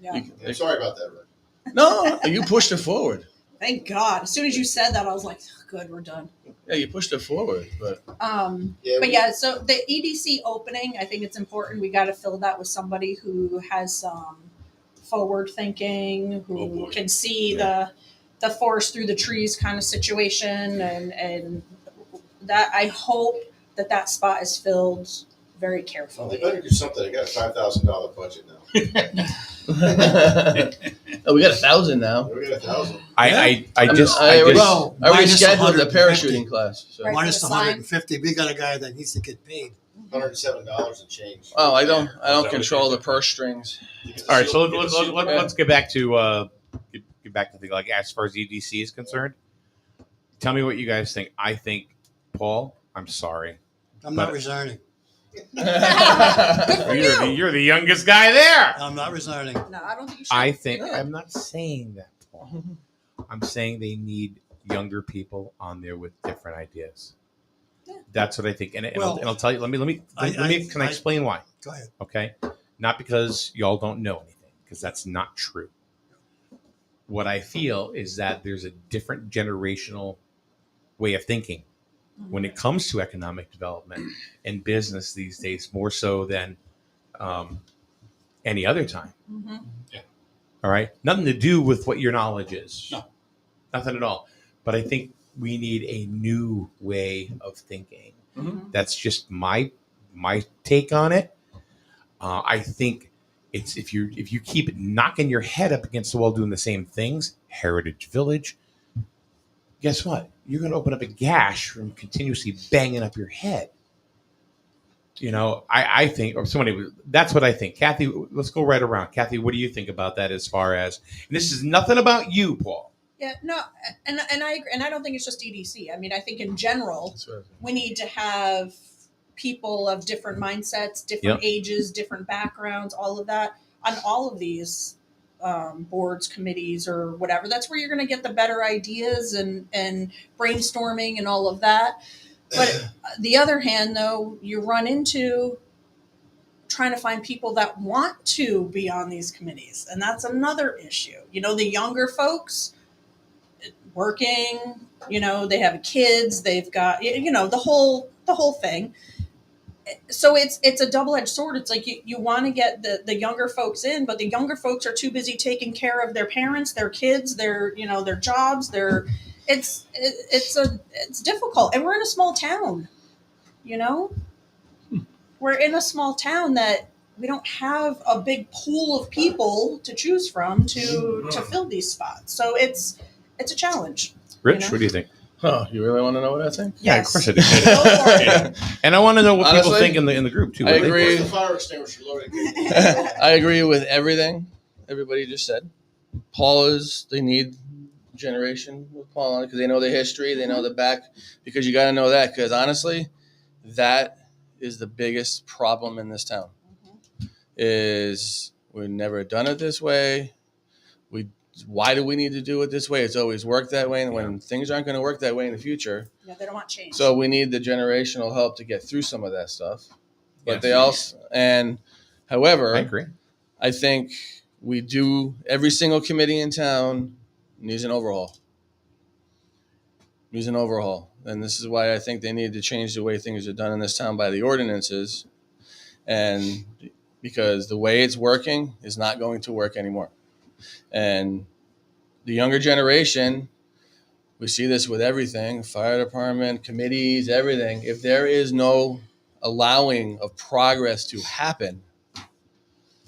Yeah. You can- I'm sorry about that, Rick. no, you pushed it forward. Thank God. As soon as you said that, I was like, good, we're done. Yeah, you pushed it forward, but Yeah, But yeah, so the EDC opening, I think it's important. We got to fill that with somebody who has forward thinking, Oh, who boy. can see the forest through the trees kind of situation, and that I hope that spot is filled very well, they carefully. better do something. They got a $5,000 budget now. oh, we got 1,000 now. We got 1,000. I I just already, Well, I already minus scheduled the 150. parachuting class. So. Right. Minus the the sign. 150. We got a guy that needs to get paid. $107 and change. Oh, I don't that control what the you purse strings. all right. So Get the seal- let's get back to get back to the like as far as EDC is concerned. Tell me what you guys think. I think Paul. I'm sorry. I'm not But- resigning. For You're the youngest guy there. I'm not resigning. No, I don't think you should. I think Yeah. I'm not saying that, Paul. I'm saying they need younger people on there with different ideas. Yeah. That's what I think, and Well, I'll tell you. Let me. Can I explain why? Go ahead. Okay, not because y'all don't know anything, because that's not true. What I feel is that there's a different generational way of thinking when it comes to economic development and business these days, more so than any other time. Mhm. All right. Nothing to do with what your knowledge is. No. Nothing at all. But I think we need a new way of thinking. Mhm. That's just my take on it. I think it's if you keep knocking your head up against the wall doing the same things, Heritage Village, guess what? You're going to open up a gash from continuously banging up your head. You know, I think, or somebody, that's what I think. Kathy, let's go right around. Kathy, what do you think about that as far as, and this is nothing about you, Paul. Yeah, no, and I agree, and I don't think it's just EDC. I mean, I think in general, That's right. we need to have people of different mindsets, different ages, different backgrounds, all of that on all of these boards, committees, or whatever. That's where you're going to get the better ideas and brainstorming and all of that. But the other hand, though, you run into trying to find people that want to be on these committees, and that's another issue. You know, the younger folks working, you know, they have kids, they've got, you know, the whole thing. So it's a double-edged sword. It's like you want to get the younger folks in, but the younger folks are too busy taking care of their parents, their kids, their, you know, their jobs, it's difficult. And we're in a small town, you know, we're in a small town that we don't have a big pool of people to choose from to fill these spots. So it's a challenge. Rich, You know? what do you think? Oh, you really want to know what I think? Yeah, of course I do. Go for it. Yeah. And I want to know what people Honestly, think in the group too. I What they agree. think. Where's the fire extinguisher loaded? I agree with everything everybody just said. They need generation with Paul on it because they know the history, they know the back, because you got to know that, because honestly, that is the biggest problem in this town. Is we've never done it this way. Why do we need to do it this way? It's always worked that way, and when things aren't going to work that way in the future, Yeah, they don't want change. so we need the generational help to get through some of that stuff. But Yes. they also, and however, I agree. I think we do, every single committee in town needs an overhaul. And this is why I think they need to change the way things are done in this town by the ordinances. And because the way it's working is not going to work anymore. And the younger generation, we see this with everything, fire department, committees, everything. If there is no allowing of progress to happen,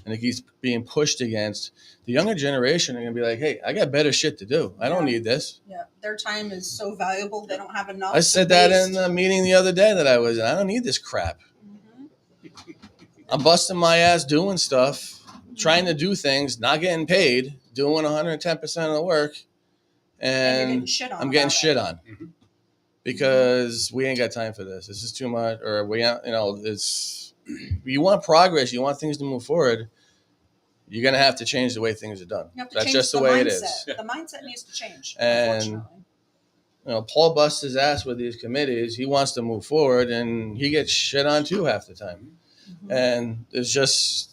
and it keeps being pushed against, the younger generation are going to be like, hey, I got better shit to do. I don't need this. Yeah, their time is so valuable. They don't have enough. I said that in the meeting the other day that I was in. I don't need this crap. I'm busting my ass doing stuff, trying to do things, not getting paid, doing 110% of the work, and I'm getting shit on Mhm. because we ain't got time for this. This is too much, or it's, you want progress, you want things to move forward, you're going to have to change the way things are done. You have to That's change just the mindset. way it is. The mindset needs to change. And Unfortunately. Paul busts his ass with these committees. He wants to move forward, and he gets shit on too half the time. And it's just,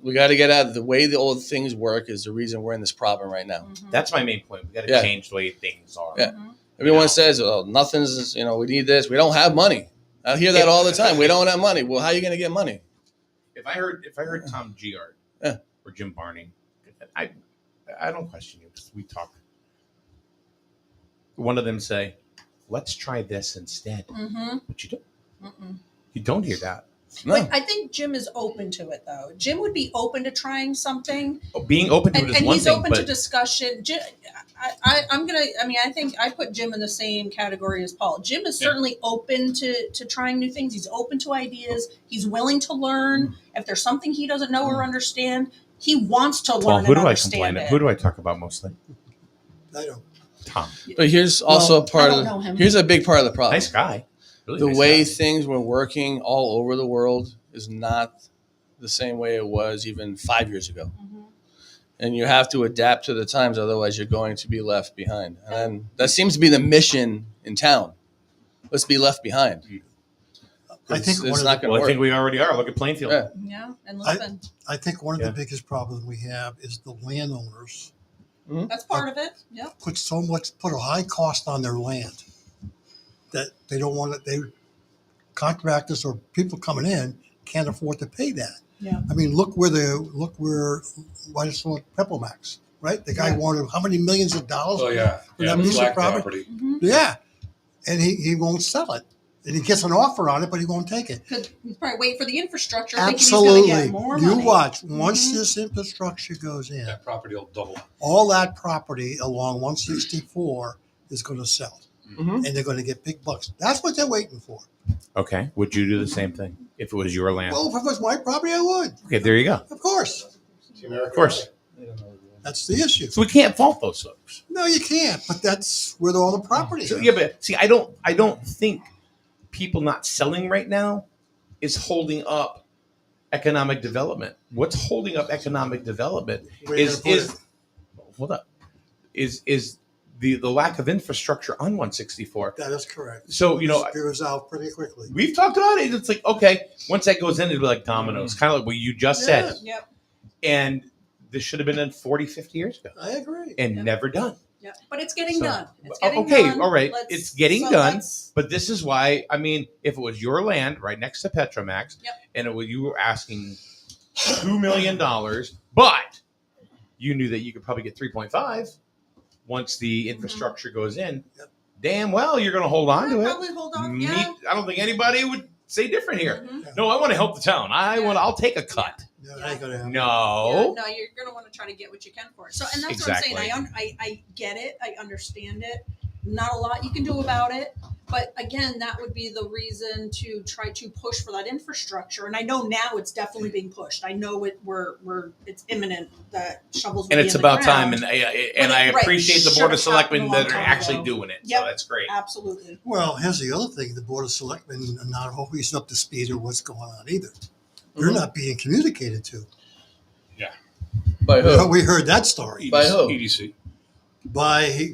we got to get out of the way the old things work is the reason we're in this problem right now. That's my main point. We got to Yeah. change the way things are. Yeah. Everyone says, "Oh, nothing's. We need this. We don't have money." I hear that all the time. We don't have money. Well, how are you going to get money? If I heard Tom Giard or Jim Barney, I don't question you because we talk. One of them say, "Let's try this instead," but you don't. You don't hear that. No. But I think Jim is open to it, though. Jim would be open to trying something. Being open to it is And one he's thing, open to but discussion. I think I put Jim in the same category as Paul. Jim is certainly open to trying new things. He's open to ideas. He's willing to learn. If there's something he doesn't know or understand, he wants to learn Paul, who and do I understand complain to? it. Who do I talk about mostly? I don't. Tom. But here's also I don't part know of him. here's a big part of the problem. Nice guy. Really The nice way guy. things were working all over the world is not the same way it was even 5 years ago. And you have to adapt to the times, otherwise you're going to be left behind. And that seems to be the mission in town. Let's be left behind. I think It's one of not the, going Well, to I think work. we already are. Look at Plainfield. Yeah. Yeah, and listen, I think one of Yeah. the biggest problems we have is the landowners that's part of it. Yep. put a high cost on their land that they don't want it. They contractors or people coming in can't afford to pay that. Yeah. I mean, look where why is someone Peppermax, right? The guy Yeah. wanted how many millions of dollars? Oh yeah, For yeah. that piece of Black property? property. Yeah, and he won't sell it, and he gets an offer on it, but he won't take it. Because he's probably waiting for the infrastructure, thinking he's going to Absolutely, get more you money. watch once this infrastructure goes in, That property will double. all that property along 164 is going to sell, Mhm. and they're going to get big bucks. That's what they're waiting for. Okay. Would you do the same thing if it was your land? Well, if it was my property, I would, Okay, there you go. of course. Of course. That's the issue. So we can't fault those folks. No, you can't. But that's where all the property So, is. yeah, but see, I don't think people not selling right now is holding up economic development. What's holding up economic development Where you is gonna put is hold up is the lack of infrastructure on 164. That is correct. So Be resolved pretty quickly. we've talked about it. It's like, okay, once that goes in, it'll be like dominoes, kind of like what you just said. Yep. And this should have been done 40, 50 years ago I agree. and Yep. never done. Yeah, but it's getting So- done. It's getting okay, done. all right. Let's- It's getting so done. let's- But this is why, I mean, if it was your land right next to Petromax, Yep. and you were asking $2 million, but you knew that you could probably get 3.5 once the infrastructure goes in, Yep. damn well you're going to hold on to it. Probably hold on. Yeah. I don't think anybody would say different here. Mhm. No, I want to help the town. Yeah. I'll take a cut. No, that ain't gonna happen. No. Yeah, no, you're going to want to try to get what you can for it. So, and that's Exactly. what I'm saying. I get it. I understand it. Not a lot you can do about it. But again, that would be the reason to try to push for that infrastructure. And I know now it's definitely being pushed. I know it's imminent that shovels will And be it's in the about time, ground. and I Right. appreciate the Should Board of have happened Selectmen a long that are time actually ago. doing it. Yep. So that's great. Absolutely. Well, here's the other thing: the Board of Selectmen are not always up to speed with what's going on either. They're Mhm. not being communicated to. By who? We heard that story By who? EDC. by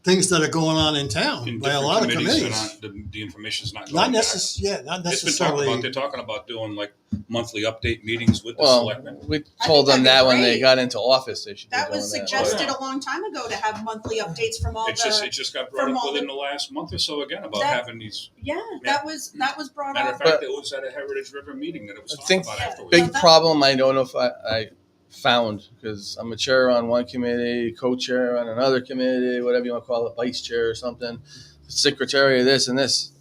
things that are going on in town In by a different lot of committees, committees. the information's not going Not back. necessarily. Not It's been talked necessarily. about. They're talking about doing like monthly update meetings with the Well, selectmen. we I told think them that'd that be when they great. got into office, they should be That doing was that. suggested yeah. a long time ago to have monthly updates from all It the. just got brought from up all within the- the last month or so again about That- having these. Yeah, that was brought Matter of up. fact, But- it was at a Heritage River meeting that it was I talked think about Yeah. afterwards. Big that- problem. I don't know if I found because I'm a chair on one committee, co-chair on another committee, whatever you want to call it, vice chair or something, secretary of this and this.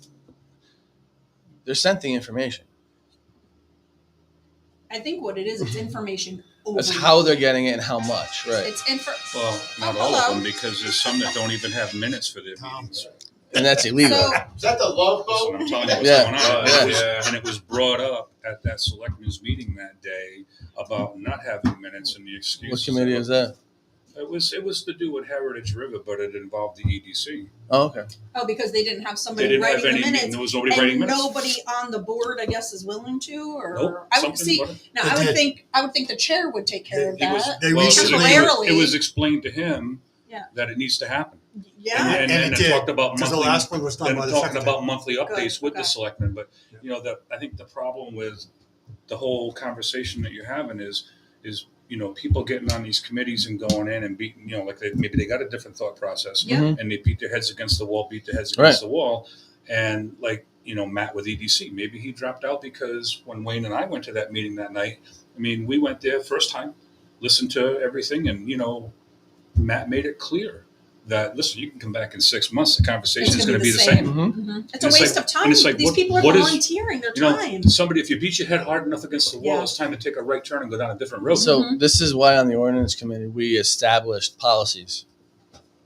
They're sent the information. I think what it is, it's information over. That's how they're getting it and how much, right? It's info. Well, not Oh, all of hello. them, because there's some that don't even have minutes for their meetings. And that's illegal. So Is that the love That's what boat? I'm telling you what's Yeah. going on. Yeah. And, it was, and it was brought up at that selectmen's meeting that day about not having minutes and the excuses. What committee is that? It was to do with Heritage River, but it involved the EDC. Oh, okay. because they didn't have They somebody didn't have writing any. the minutes, There was nobody writing and minutes. nobody on the board, I guess, is willing to. Or Nope. I would something see. but- Now, They I would did. think the chair would take care of It was, that. They well, recently- Temporarily. it was explained to him Yeah. that it needs to happen. Yeah. And And then it it did, talked about because the monthly. last one was done Then by the talking secretary. about monthly updates with the okay. selectmen, but you know that I think the problem with the whole conversation that you're having is people getting on these committees and going in and beating like maybe they got a different thought process Yeah. Mhm. and they beat their heads against the wall, the wall, and Matt with EDC, maybe he dropped out because when Wayne and I went to that meeting that night, I mean we went there first time, listened to everything, and Matt made it clear that listen, you can come back in 6 months, the conversation is going to be the same. Mhm. Mhm. It's And a it's waste like- of time. and it's like, These what- people are what is- volunteering their time. Somebody, if you beat your head hard enough against the wall, Yeah. it's time to take a right turn and go down a different road. So Mhm. this is why on the ordinance committee we established policies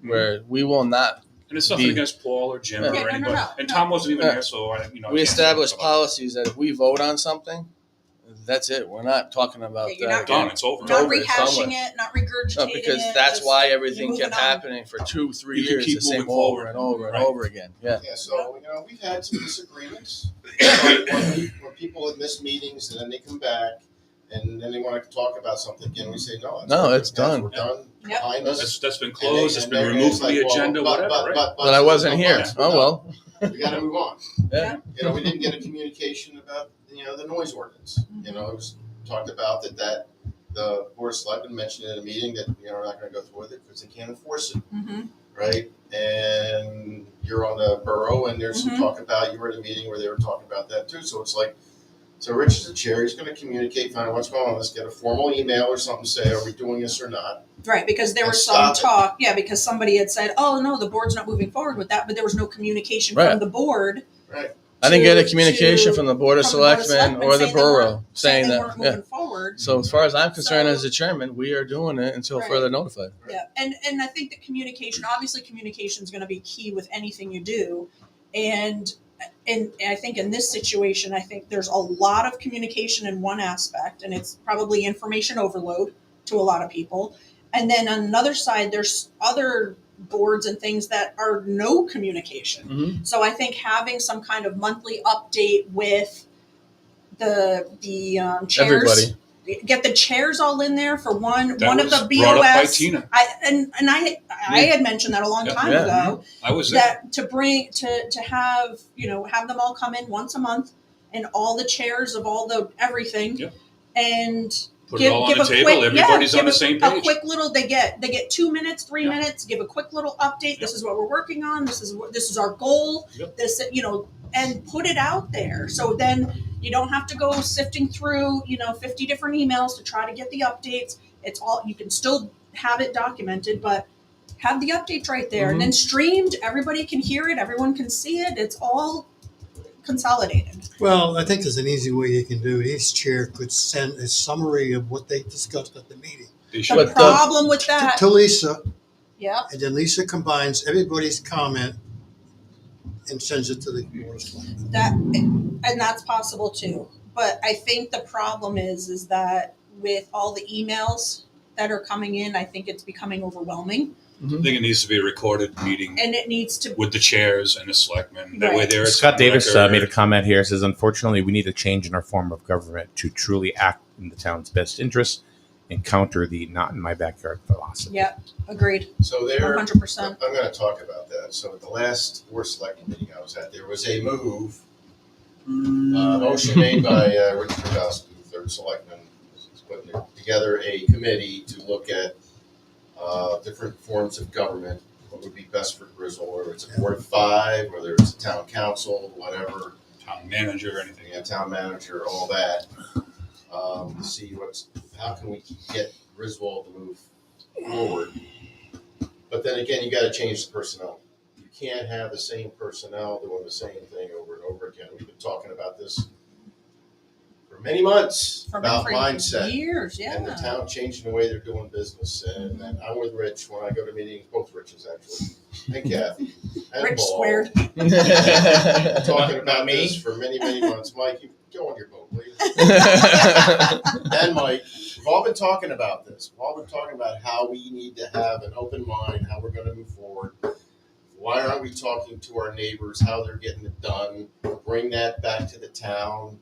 where we will not. And it's nothing Be- against Paul or Jim Yeah. or Yeah, no, anybody. no. And Tom wasn't even Yeah. there, so I We can't say established much about policies that if we vote on something, that's it. We're not talking about Yeah, you're it. that. Done. It's over. Not over, it's rehashing somewhere. it, not regurgitating No, because it. that's just why everything moving kept on. happening for 2-3 You can years. keep The same moving over forward. and over and Right. over again. Yeah. Yeah, so, we've had some disagreements. when people have missed meetings and then they come back and then they want to talk about something again, we say, no. No, it's that's- done. We're done, Yep. behind us. That's been And closed. they- It's and been they're- removed it's from the like, well, agenda, whatever, right? But I wasn't here. yes, Oh well. We gotta move on. Yeah. We didn't get a communication about, the noise ordinance. It was talked about that the board of selectmen mentioned in a meeting that, we're not gonna go through with it because they can't enforce it, Mhm. right? And you're on the borough and there's some Mhm. talk about, you were at a meeting where they were talking about that too. So it's like, so Rich is the chair, he's gonna communicate, find out what's going on. Let's get a formal email or something, say, are we doing this or not? Right, because there And was some stop it. talk, because somebody had said, "Oh no, the board's not moving forward with that," but there was no communication Right. from the board. Right. I didn't get a to- communication from the board of from the Board of selectmen or the saying they borough weren't- saying they that. weren't Yeah. moving forward. So as far as I'm concerned, So- as the chairman, we are doing it until Right. further notified. Yeah, and I think that communication, obviously, communication is going to be key with anything you do, and I think in this situation, I think there's a lot of communication in one aspect, and it's probably information overload to a lot of people, And then on another side, there's other boards and things that are no communication. Mm-hmm. So I think having some kind of monthly update with the chairs, Everybody. get the chairs all in there for one of the brought up by BOS. Tina. I had mentioned that a long time Yeah. ago. I was there. That to have have them all come in once a month and all the chairs of all the everything. Yep. And Put it all on the table. Everybody's on the same a page. quick little they get 2 minutes, 3 Yeah. minutes, give a quick little update. Yep. This is what we're working on. This is our goal. Yep. This and put it out there. So then you don't have to go sifting through 50 different emails to try to get the updates. It's all, you can still have it documented, but have the updates right there and then streamed. Everybody can hear it. Everyone can see it. It's all consolidated. Well, I think there's an easy way you can do it. Each chair could send a summary of what they discussed at the meeting They The should. But problem with that, to Lisa, yeah, and then Lisa combines everybody's comment and sends it to the board of selectmen. and that's possible too. But I think the problem is that with all the emails that are coming in, I think it's becoming overwhelming, I think it needs to be a recorded meeting and it needs to. with the chairs and the selectmen. That way Right. there it's Scott on Davis record. made a comment here. Says, unfortunately, we need a change in our form of government to truly act in the town's best interests and counter the "not in my backyard" philosophy. Yeah, agreed, So there, 100%. I'm going to talk about that. So at the last board select meeting I was at, there was a motion made by Richard Grabowski, third selectman, is putting together a committee to look at different forms of government, what would be best for Griswold, whether it's a board of 5, whether it's a town council, whatever, Town manager, anything. town manager, all that. To see how can we get Griswold to move forward. But then again, you got to change the personnel. You can't have the same personnel doing the same thing over and over again. We've been talking about this for many months about mindset years, yeah. and the town changing the way they're doing business. And I'm with Rich when I go to meetings, both Riches actually, and Kathy, and Rich Paul. squared. Talking about this for many, many months. Mike, you go on your boat, please. And Mike, we've all been talking about this. We've all been talking about how we need to have an open mind, how we're going to move forward. Why aren't we talking to our neighbors, how they're getting it done? Bring that back to the town.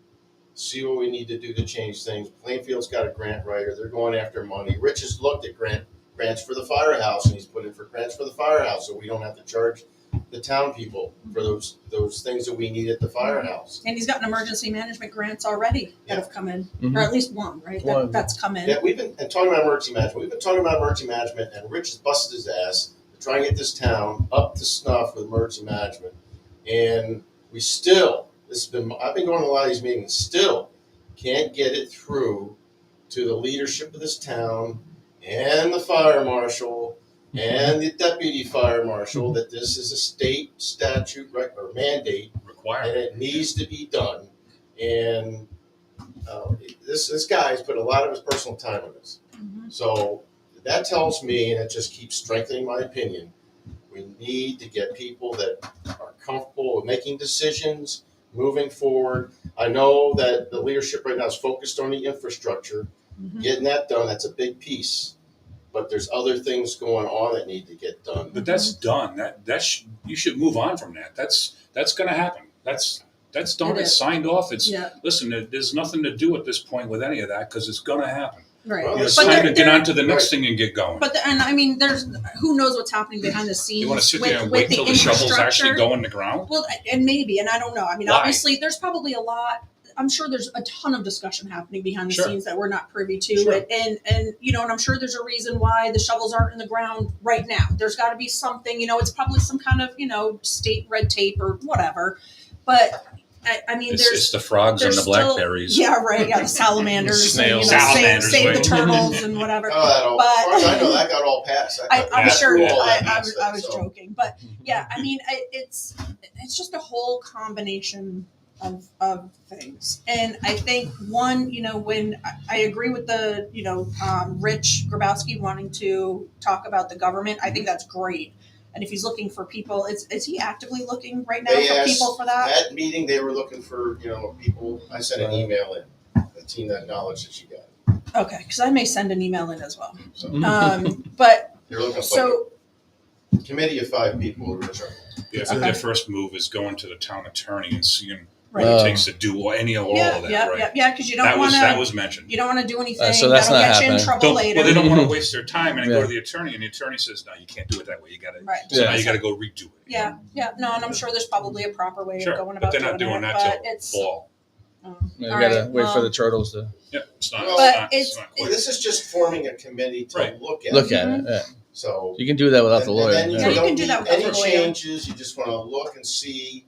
See what we need to do to change things. Plainfield's got a grant writer. They're going after money. Rich has looked at grants for the firehouse, and he's put in for grants for the firehouse, so we don't have to charge the town people for those things that we need at the firehouse. And he's gotten emergency management grants already that have come in, Mhm. or at least one, right? One. That's come in. Yeah, we've been talking about emergency management. We've been talking about emergency management, and Rich has busted his ass to try and get this town up to snuff with emergency management. And we still, I've been going to a lot of these meetings, still can't get it through to the leadership of this town and the fire marshal and the deputy fire marshal that this is a state statute or mandate and Required. it needs to be done. And this guy has put a lot of his personal time on this. Mhm. So that tells me, and it just keeps strengthening my opinion, we need to get people that are comfortable with making decisions, moving forward. I know that the leadership right now is focused on the infrastructure, Mhm. getting that done. That's a big piece. But there's other things going on that need to get done. But that's done. You should move on from that. That's going to happen. That's done. It It's is. signed off. Yeah, Listen. There's nothing to do at this point with any of that because it's going to happen. right. Well, It's But time there- to get on to the next right. thing and get going. And I mean, there's who knows what's happening behind the scenes. You want to sit with, there and with wait till the shovels actually infrastructure. go in the ground? Well, and maybe, and I don't know. I mean, Why? obviously, there's probably a lot. I'm sure there's a ton of discussion happening behind the Sure. scenes that we're not privy to, Sure. and and I'm sure there's a reason why the shovels aren't in the ground right now. There's got to be something. It's probably some kind of state red tape or whatever. But I mean, It's the frogs and the there's still- blackberries. Yeah, right. Yeah, the salamanders. Snails. And, Salamanders, save the right. turtles and whatever. Oh, that all, But- as far as I know, that got all passed. That got I'm Yeah. sure. through all that I nonsense, was so. joking, but yeah, I mean, it's just a whole combination of things, and I think one, when I agree with the Rich Grabowski wanting to talk about the government, I think that's great. And if he's looking for people, is he actively looking right now They for asked- people for that? That meeting, they were looking for, people. I sent an email in, the team that acknowledged that she got it. Okay, because I may send an email in as well. So But you're looking at so like a committee of 5 people in trouble. Yeah, I think their first move is going to the town attorney and seeing right. what it takes to do any or all Yeah, of that, yeah, right? yeah, because you don't That want was to. mentioned. You don't want to do anything So that's that'll not get you in happening. trouble later. Well, they don't want to waste their time and then go Yeah. to the attorney, and the attorney says, "No, you can't do it that way. You got to." Right. So Yeah. now you got to go redo it. Yeah, yeah, no, and I'm sure there's probably a proper way Sure, of going but about they're not doing it, that but till it's. fall. You All gotta right, wait for well- the turtles to Yeah, it's not. Well, But it's it's- not Well, quick. this is just forming a committee to Right. look at look it. at it. Yeah. So You can do that without the and lawyer. then you Yeah, you don't can do need that without any the lawyer. changes. You just want to look and see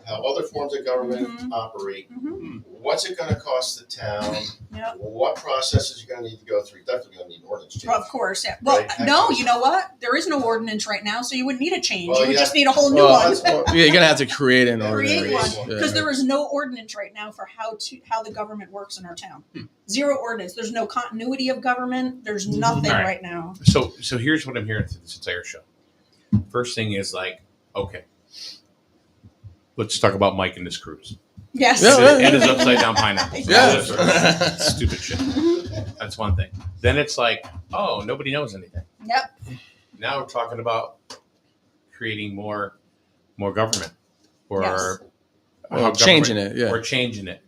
how other forms of government Mhm. operate. Mhm. What's it going to cost the town? Yep. What processes you're going to need to go through? Definitely going to need an ordinance change. Well, of course, yeah. Well, Right, no, actually. you know what? There is no ordinance right now, so you wouldn't need a change. Well, you would yeah. just need a whole new Well, one. that's more- Yeah, you're gonna have to create an Create ordinance. one Yeah. because there is no ordinance right now for how the government works in our town. Zero ordinance. There's no continuity of government. There's nothing All right. right now. So here's what I'm hearing through this entire show. First thing is like, okay, let's talk about Mike and his cruise. Yes. Yeah, And his upside down pineapple. Yeah. Stupid shit. That's one thing. Then it's like, oh, nobody knows anything. Yep. Now we're talking about creating more government or Yes. how Well, government- changing it. Yeah. or changing it.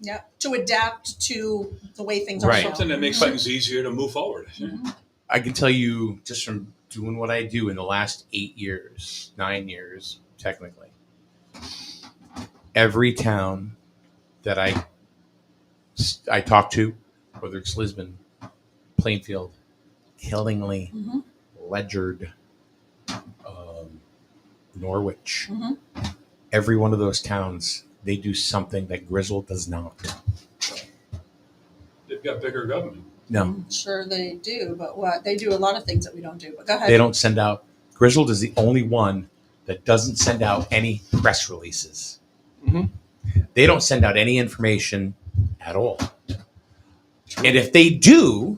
Yep. To adapt to the way things Right. are. now. Something that makes things easier to move forward. I can tell you just from doing what I do in the last 8 years, 9 years, technically, every town that I talk to, whether it's Lisbon, Plainfield, Killingly, Mhm. Ledyard, Norwich, Mhm. every one of those towns, they do something that Grizzle does not. They've got bigger government. No, I'm sure they do, but what they do a lot of things that we don't do. But go ahead. they don't send out. Grizzle is the only one that doesn't send out any press releases. Mhm. They don't send out any information at all. And if they do,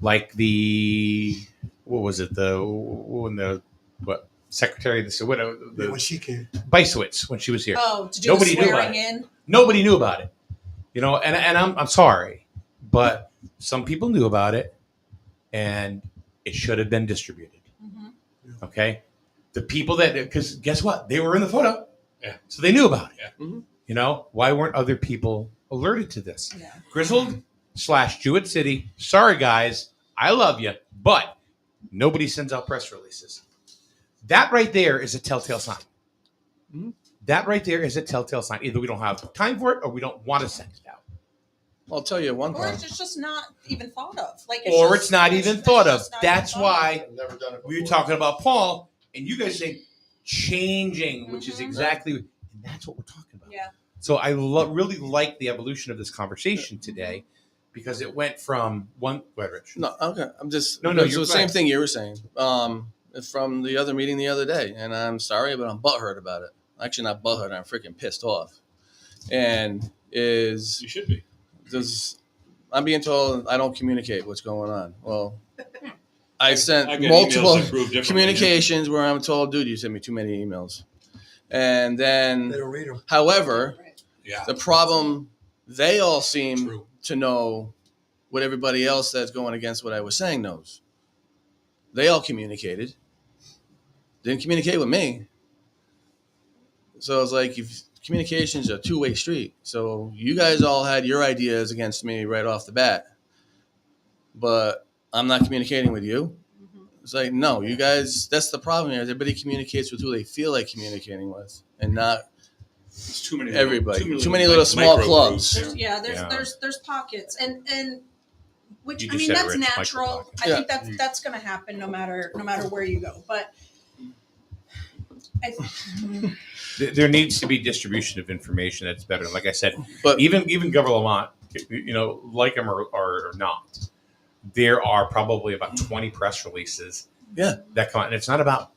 like what was it? What secretary? The When she came. Bicewitz when she was here. Oh, to do Nobody the knew about swearing in. Nobody knew about it. And I'm sorry, but some people knew about it, and it should have been distributed. Mhm. Okay, the people because guess what? They were in the photo, Yeah. so they knew about it. Yeah. Mhm. Why weren't other people alerted to this? Yeah. Grizzled / Jewett City. Sorry, guys, I love you, but nobody sends out press releases. That right there is a telltale sign. Mhm. That right there is a telltale sign. Either we don't have time for it, or we don't want to send it out, I'll tell you one Or thing. it's just not even thought of. Like, or just- it's not even thought of. just not even That's thought of. why I've never done it before. we were talking about Paul, and you guys say changing, which is Mhm. exactly, and that's what we're talking about. Yeah. So I really like the evolution of this conversation today, because it went from one. Go ahead, Rich. No, okay. I'm just No, it's you're the same right. thing you were saying. From the other meeting the other day, and I'm sorry, but I'm butthurt about it. Actually, not butthurt. I'm freaking pissed off. And is You should be. I'm being told I don't communicate what's going on. Well, I sent I get multiple emails that prove differently. communications where I'm told, dude, you sent me too many emails. And They then, don't read them. however, Right. Yeah. the problem, they all seem True. to know what everybody else that's going against what I was saying knows. They all communicated. Didn't communicate with me. So it's like if communication's a two-way street. So you guys all had your ideas against me right off the bat. But I'm not communicating with you. Mhm. It's like, no, you guys, that's the problem here. Everybody communicates with who they feel like communicating with and not It's too many. everybody. Too many little small micro clubs. groups, Yeah, Yeah. there's pockets, and which You I just mean said it, that's Rich, micro natural. pockets. I Yeah. think that's going to happen no matter where you go. But There needs to be distribution of information that's better. Like I said, But even Governor Lamont, like him or not, there are probably about 20 press releases. Yeah. That come out, and it's not about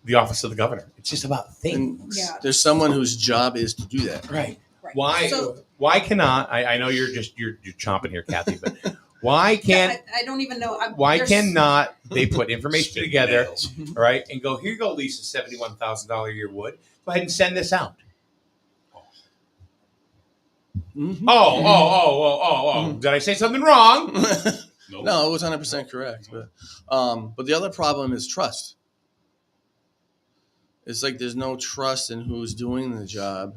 the office of the governor. It's just about things. Yeah. there's someone whose job is to do that. Right. right. Why? So, Why cannot? I know you're chomping here, Kathy, but why can't? I don't even know. Why there's- cannot they put information Spit together, nails. all right, and go, here you go, Lisa, $71,000 a year wood. Go ahead and send this out. Mhm. Oh. Did I say something wrong? No, it was 100% correct. But the other problem is trust. It's like there's no trust in who's doing the job.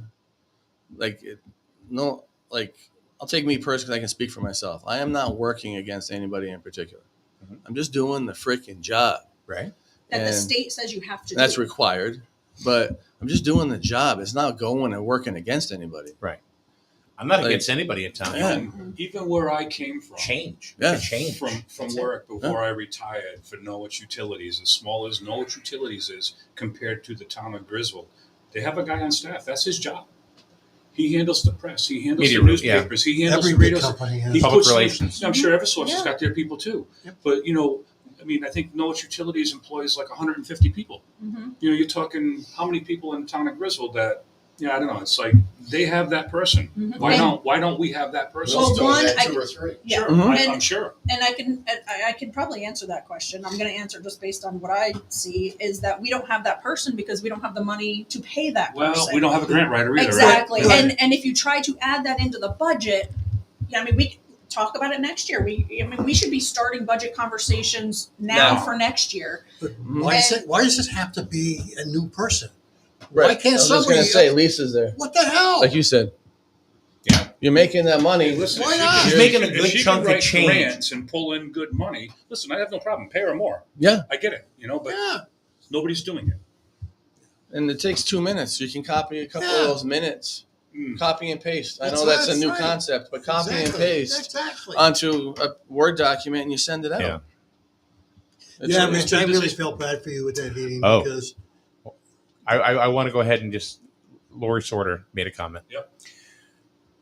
I'll take me personally. I can speak for myself. I am not working against anybody in particular. Mhm. I'm just doing the freaking job. Right. That the And state says you have to that's do. required. But I'm just doing the job. It's not going and working against anybody. Right. I'm not Like, against anybody in town. yeah. Even where I came from, Change. Yeah. Change. from That's it. work before I retired for Norwich Utilities, as small as Norwich Utilities is compared to the town of Griswold, they have a guy on staff. That's his job. He handles the press. He handles Media the room, yeah. newspapers. He handles Every the big radios. company has. He Public puts relations. I'm sure Eversource has Yeah. got their people too. Yep. But I think Norwich Utilities employs like 150 people. Mhm. You're talking how many people in the town of Griswold that, I don't know. It's like they have that person. Mhm. Why And- don't we have that person? Well, We'll still one, get I- 2 or 3. Yeah. Sure, Mhm. I'm sure. And I can probably answer that question. I'm going to answer just based on what I see is that we don't have that person because we don't have the money to pay that Well, person. we don't have a grant writer either. Exactly. Right? And if you try to add that into the budget, we talk about it next year. We should be starting budget conversations now Now. for next year. But Mhm. why does it have to be a new person? Why Right. can't I was just somebody? going to say, Lisa's there. What the hell? Like you said. Yeah. You're making that money. Hey, listen, Why if she not? can- He's if making a she- good if she chunk can of write change. grants and pull in good money. Listen, I have no problem. Pay her more. Yeah. I get it. But Yeah. nobody's doing it. And it takes 2 minutes. You can copy a couple Yeah. of those minutes. Mm. Copy and paste. I That's know that's a right, new right. concept, but copy and Exactly. paste Exactly. onto a Word document and you send it out. Yeah. Yeah, it's Rich, I too really busy. felt bad for you with that meeting Oh. because I want to go ahead and just. Lori Sorter made a comment. Yep.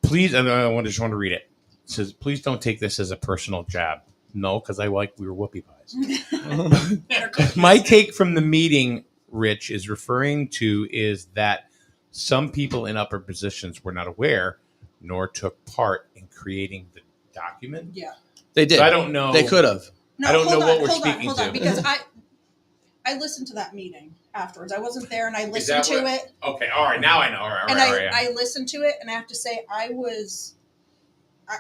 Please, and I just want to read it. It says, "Please don't take this as a personal jab." No, because I like we were whoopie pies. My take from the meeting, Rich, is referring to is that some people in upper positions were not aware nor took part in creating the document. Yeah. They did. So I don't know. They could have. No, I don't know hold what on, we're hold speaking on, hold on, to. because I listened to that meeting afterwards. I wasn't there, and I Is listened that to what- it, Okay, all right, now I know. All right, and all right, yeah. I listened to it, and I have to say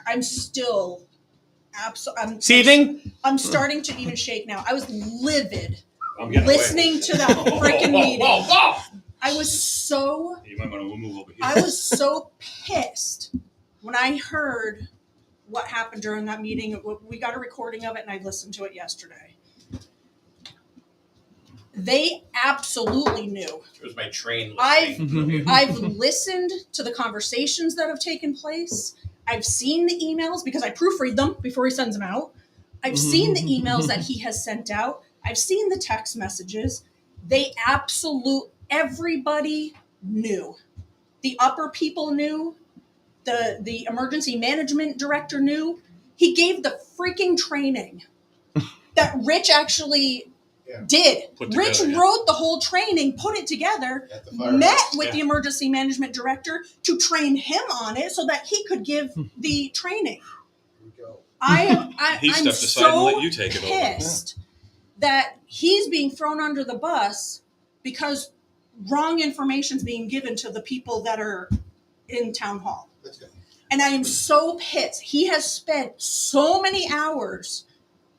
I'm still absolutely. Seething? I'm starting to even shake now. I was livid I'm getting away. listening to that freaking meeting. Whoa. I was so You might want to move over here. I was so pissed when I heard what happened during that meeting. We got a recording of it, and I listened to it yesterday. They absolutely knew. It was my train. I've listened to the conversations that have taken place. I've seen the emails because I proofread them before he sends them out. I've seen the emails that he has sent out. I've seen the text messages. Everybody knew. The upper people knew. The emergency management director knew. He gave the freaking training that Rich actually did. Put Rich together, yeah. wrote the whole training, put it together, At the fire met house. with Yeah. the emergency management director to train him on it so that he could give the training. Here we go. He I'm stepped aside and so let you take it over. pissed that he's being thrown under the bus because wrong information is being given to the people that are in town hall. Let's go. And I am so pissed. He has spent so many hours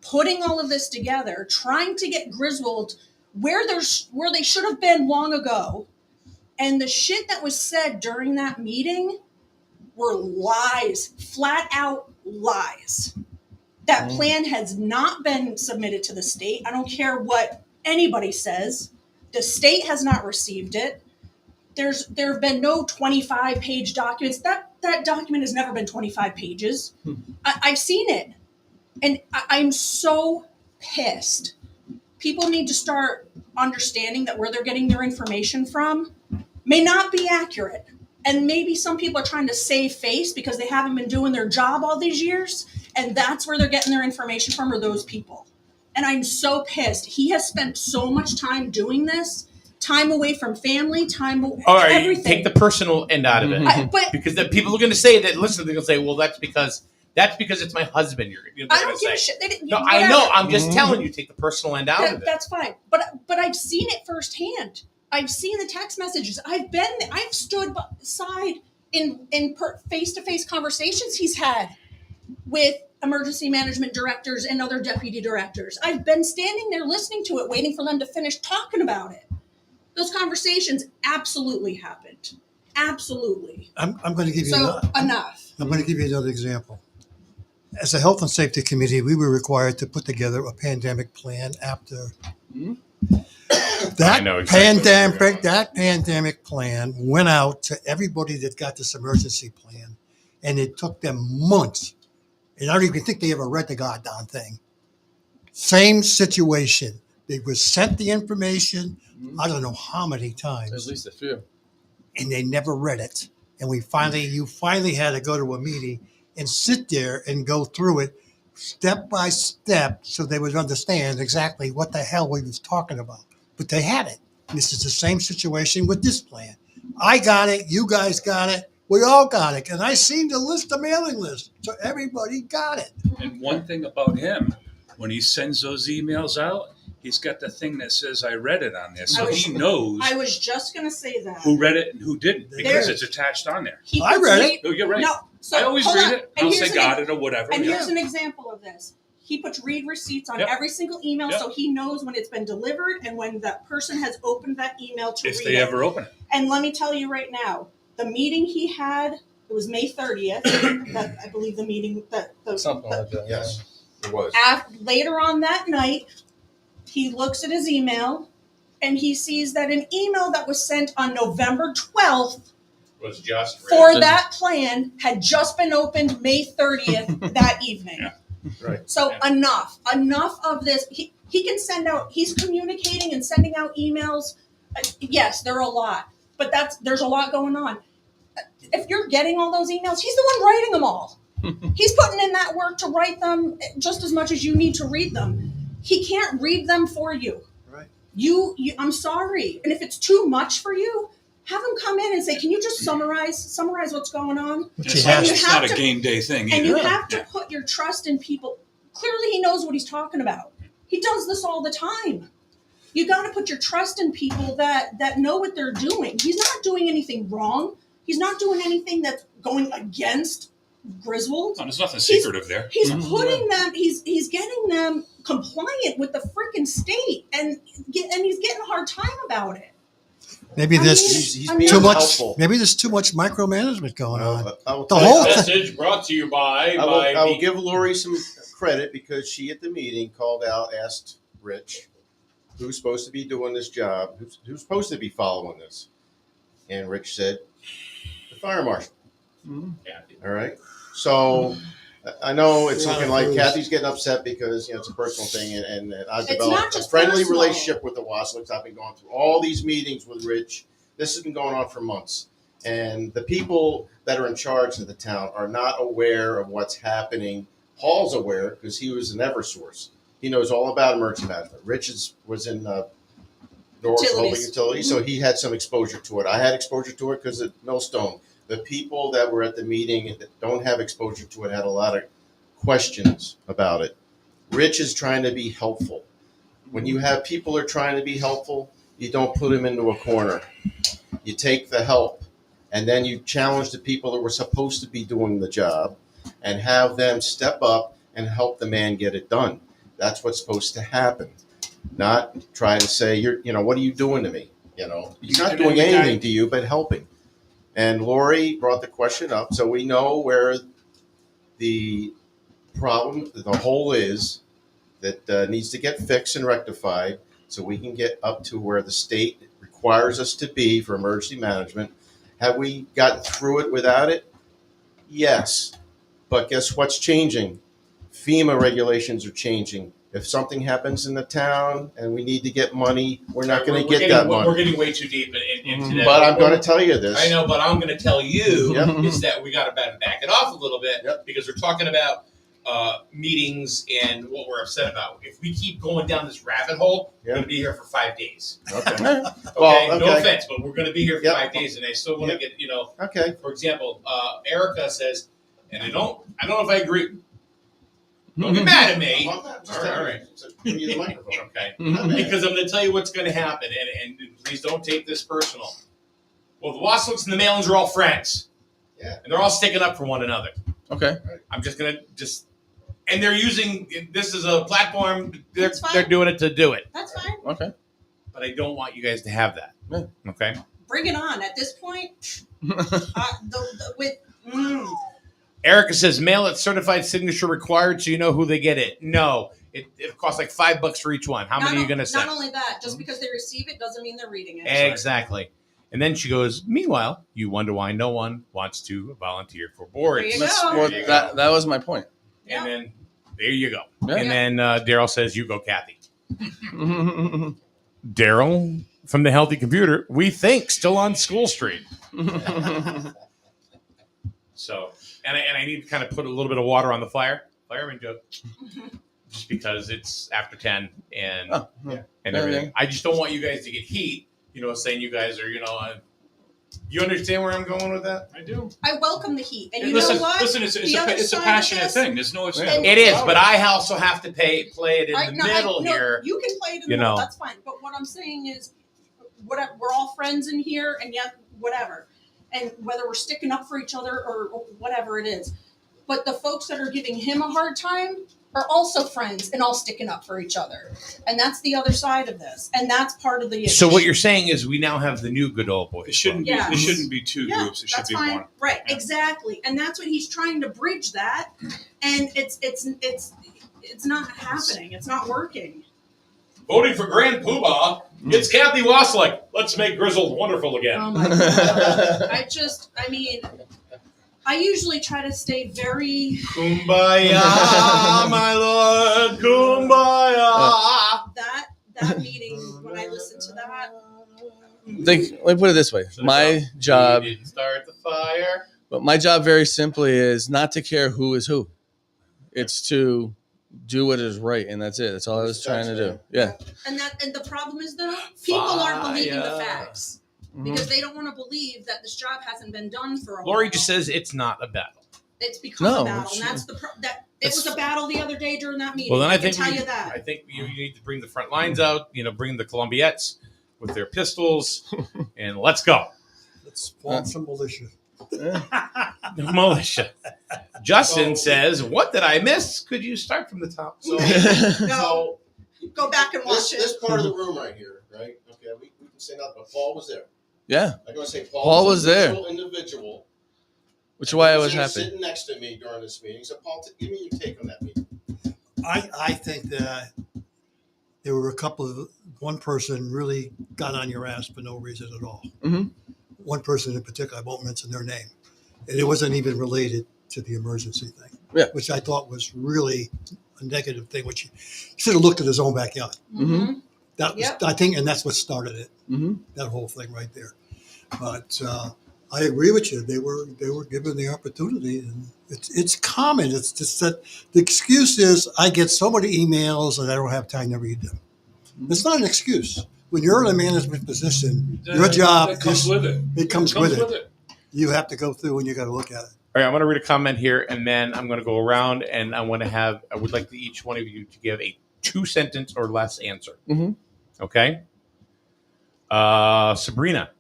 putting all of this together, trying to get Griswold where they should have been long ago. And the shit that was said during that meeting were lies, flat out lies. That plan has not been submitted to the state. I don't care what anybody says. The state has not received it. There have been no 25-page documents. That document has never been 25 pages. I've seen it. And I'm so pissed. People need to start understanding that where they're getting their information from may not be accurate. And maybe some people are trying to save face because they haven't been doing their job all these years. And that's where they're getting their information from, are those people. And I'm so pissed. He has spent so much time doing this, time away from family, All right, everything. take the personal end out of it. But Because the people are going to say that. Listen, they're going to say, "Well, that's because it's my husband." You're I gonna don't give say. a shit. They didn't, No, whatever. I know. I'm just telling you, take the personal end out of it. That's fine. But I've seen it firsthand. I've seen the text messages. I've stood beside in face-to-face conversations he's had with emergency management directors and other deputy directors. I've been standing there listening to it, waiting for them to finish talking about it. Those conversations absolutely happened. Absolutely. I'm going to give you So enough. I'm going to give you another example. As a health and safety committee, we were required to put together a pandemic plan after I know exactly where you're going. that pandemic plan went out to everybody that got this emergency plan, and it took them months. And I don't even think they ever read the goddamn thing. Same situation. They were sent the information, I don't know how many At times, least a few. and they never read it. And you finally had to go to a meeting and sit there and go through it step by step so they would understand exactly what the hell we was talking about. But they had it. And this is the same situation with this plan. I got it. You guys got it. We all got it. And I seen the mailing list. So everybody got it. And one thing about him, when he sends those emails out, he's got the thing that says I read it on there. So he knows I was just going to say that. who read it and who didn't because There- it's attached on there. He I puts read re- it. Oh, you're right. No, so I always hold read on. it. And I'll here's say got it or whatever. And yeah. here's an example of this. He puts read receipts on Yep. every single email, Yep. so he knows when it's been delivered and when that person has opened that email to If read they it. ever open it. And let me tell you right now, the meeting he had, it was May 30th. That I believe the meeting Something like that. Yes, it was. later on that night, he looks at his email and he sees that an email that was sent on November 12th Was just for read. that plan had just been opened May 30th that evening. Yeah. Right. So Yeah. enough of this. He can send out, he's communicating and sending out emails. Yes, there are a lot, but there's a lot going on. If you're getting all those emails, he's the one writing them all. He's putting in that work to write them just as much as you need to read them. He can't read them for you. Right. You I'm sorry. And if it's too much for you, have him come in and say, can you just summarize what's going on? But It's you not, have you it's have not to- a game day thing And either. you have to Yeah. put your trust in people. Clearly he knows what he's talking about. He does this all the time. You got to put your trust in people that know what they're doing. He's not doing anything wrong. He's not doing anything that's going against Griswold. No, there's nothing secretive there. He's putting them. He's getting them compliant with the freaking state, and he's getting a hard time about it. Maybe I there's He's I'm being too much. helpful. Maybe there's too much micromanagement going on. I will The tell you whole that. thing. Message brought to you by I will give Lori some credit because she at the meeting called out, asked Rich, who's supposed to be doing this job, who's supposed to be following this, and Rich said, the fire marshal. All right. So I know it's looking like Kathy's getting upset because it's a personal thing, and I've It's developed not a just friendly personal. relationship with the Waslocks. I've been going through all these meetings with Rich. This has been going on for months, and the people that are in charge of the town are not aware of what's happening. Paul's aware because he was an EverSource. He knows all about emergency management. Rich was in North Public Utilities, so he had some exposure to it. I had exposure to it because at Millstone, the people that were at the meeting that don't have exposure to it had a lot of questions about it. Rich is trying to be helpful. When you have people that are trying to be helpful, you don't put them into a corner. You take the help, and then you challenge the people that were supposed to be doing the job and have them step up and help the man get it done. That's what's supposed to happen. Not try to say, what are you doing to me? He's not doing anything to you but helping. And Lori brought the question up, so we know where the problem, the hole is that needs to get fixed and rectified so we can get up to where the state requires us to be for emergency management. Have we gotten through it without it? Yes. But guess what's changing? FEMA regulations are changing. If something happens in the town and we need to get money, we're not going to get that money. We're getting way too deep into that. But I'm going to tell you this. I know, but I'm going to tell you Yep. is that we got to back it off a little bit Yep. because we're talking about meetings and what we're upset about. If we keep going down this rabbit hole, we're going to be here for 5 days. Okay. Okay, Well, no okay. offense, but we're going to be here for Yep. 5 days, and I still want to Yep. get Okay. For example, Erica says, and I don't know if I agree. Don't get mad at me. Well, I'm not just All right, telling all you. right. So give me the microphone. Okay. I'm mad. Because I'm going to tell you what's going to happen, and please don't take this personal. Well, the Waslocks and the Malins are all friends. Yeah. And they're all sticking up for one another. Okay. I'm just gonna and they're using this as a platform. That's fine. They're doing it to do it. That's fine. Okay. But I don't want you guys to have that. Yeah. Okay. Bring it on. At this point, Erica says mail it, certified signature required, so you know who they get it. No, it costs like $5 for each one. How many are you gonna send? Not only that, just because they receive it doesn't mean they're reading it. Exactly. And then she goes, meanwhile, you wonder why no one wants to volunteer for boards. There you That's go. what- There you that was my point. And then there you go. Yeah. And then Daryl says, you go, Kathy. Daryl from the Healthy Computer, we think, still on School Street. So, and I need to kind of put a little bit of water on the fire. Fireman joke. Just because it's after 10 and and everything. Yeah. I just don't want you guys to get heat, saying you guys are, you understand where I'm going with that? I do. I welcome the heat, and you listen, know what? Listen, it's The other a side of passionate this- thing. There's no And- It is, but I also have to play it in the No, middle here. You can play it in the middle. That's fine. But what I'm saying is, whatever, we're all friends in here, and yet whatever, and whether we're sticking up for each other or whatever it is, but the folks that are giving him a hard time are also friends and all sticking up for each other, and that's the other side of this, and that's part of the issue. So what you're saying is we now have the new good old boys. It shouldn't Yes. be. It shouldn't be two groups. It should that's be fine. one. Right, Yeah. exactly, and that's what he's trying to bridge that, and it's not happening. It's not working. Voting for Grand Poobah, it's Kathy Waslick. Let's make Grizzled wonderful again. Oh my God. I usually try to stay very Kumbaya, my lord, kumbaya. that meeting when I listen to that. Let me put it this way. My job, We didn't start the fire. but my job very simply is not to care who is who. It's to do what is right, and that's it. That's all I was trying to do. Yeah. And the problem is though, people aren't believing the Fire. facts because they don't want to believe that this job hasn't been done for a Lori while. just says it's not a battle. It's become No, a battle, it's- and that's it was a battle the other day during that meeting. Well, then I can think tell you that. I think you need to bring the front lines out. Bring the Columbiettes with their pistols, and let's go. Let's spawn some militia. Militia. Justin says, "What did I miss? Could you start from the top?" So, No, go back and watch this it. part of the room right here, right? Okay, we can say nothing, but Paul was there. Yeah. I'm going to say Paul was there. Individual. Which is why I was He happy. sitting next to me during this meeting. So, Paul, give me your take on that meeting. I think that there were one person really got on your ass for no reason at all. Mhm. One person in particular, I won't mention their name. And it wasn't even related to the emergency thing, Yeah. which I thought was really a negative thing, which he should have looked at his own backyard. Mhm. That was, Yep. I think, and that's what started it, Mm-hmm. that whole thing right there. But I agree with you. They were given the opportunity, and it's common. It's just that the excuse is I get so many emails and I don't have time to read them. It's not an excuse. When you're in a management position, your job That comes is with it. it comes with it. You have to go through and you got to look at it. All right, I'm going to read a comment here, and then I'm going to go around, and I would like each one of you to give a 2-sentence or less answer. Mhm. Okay. Sabrina,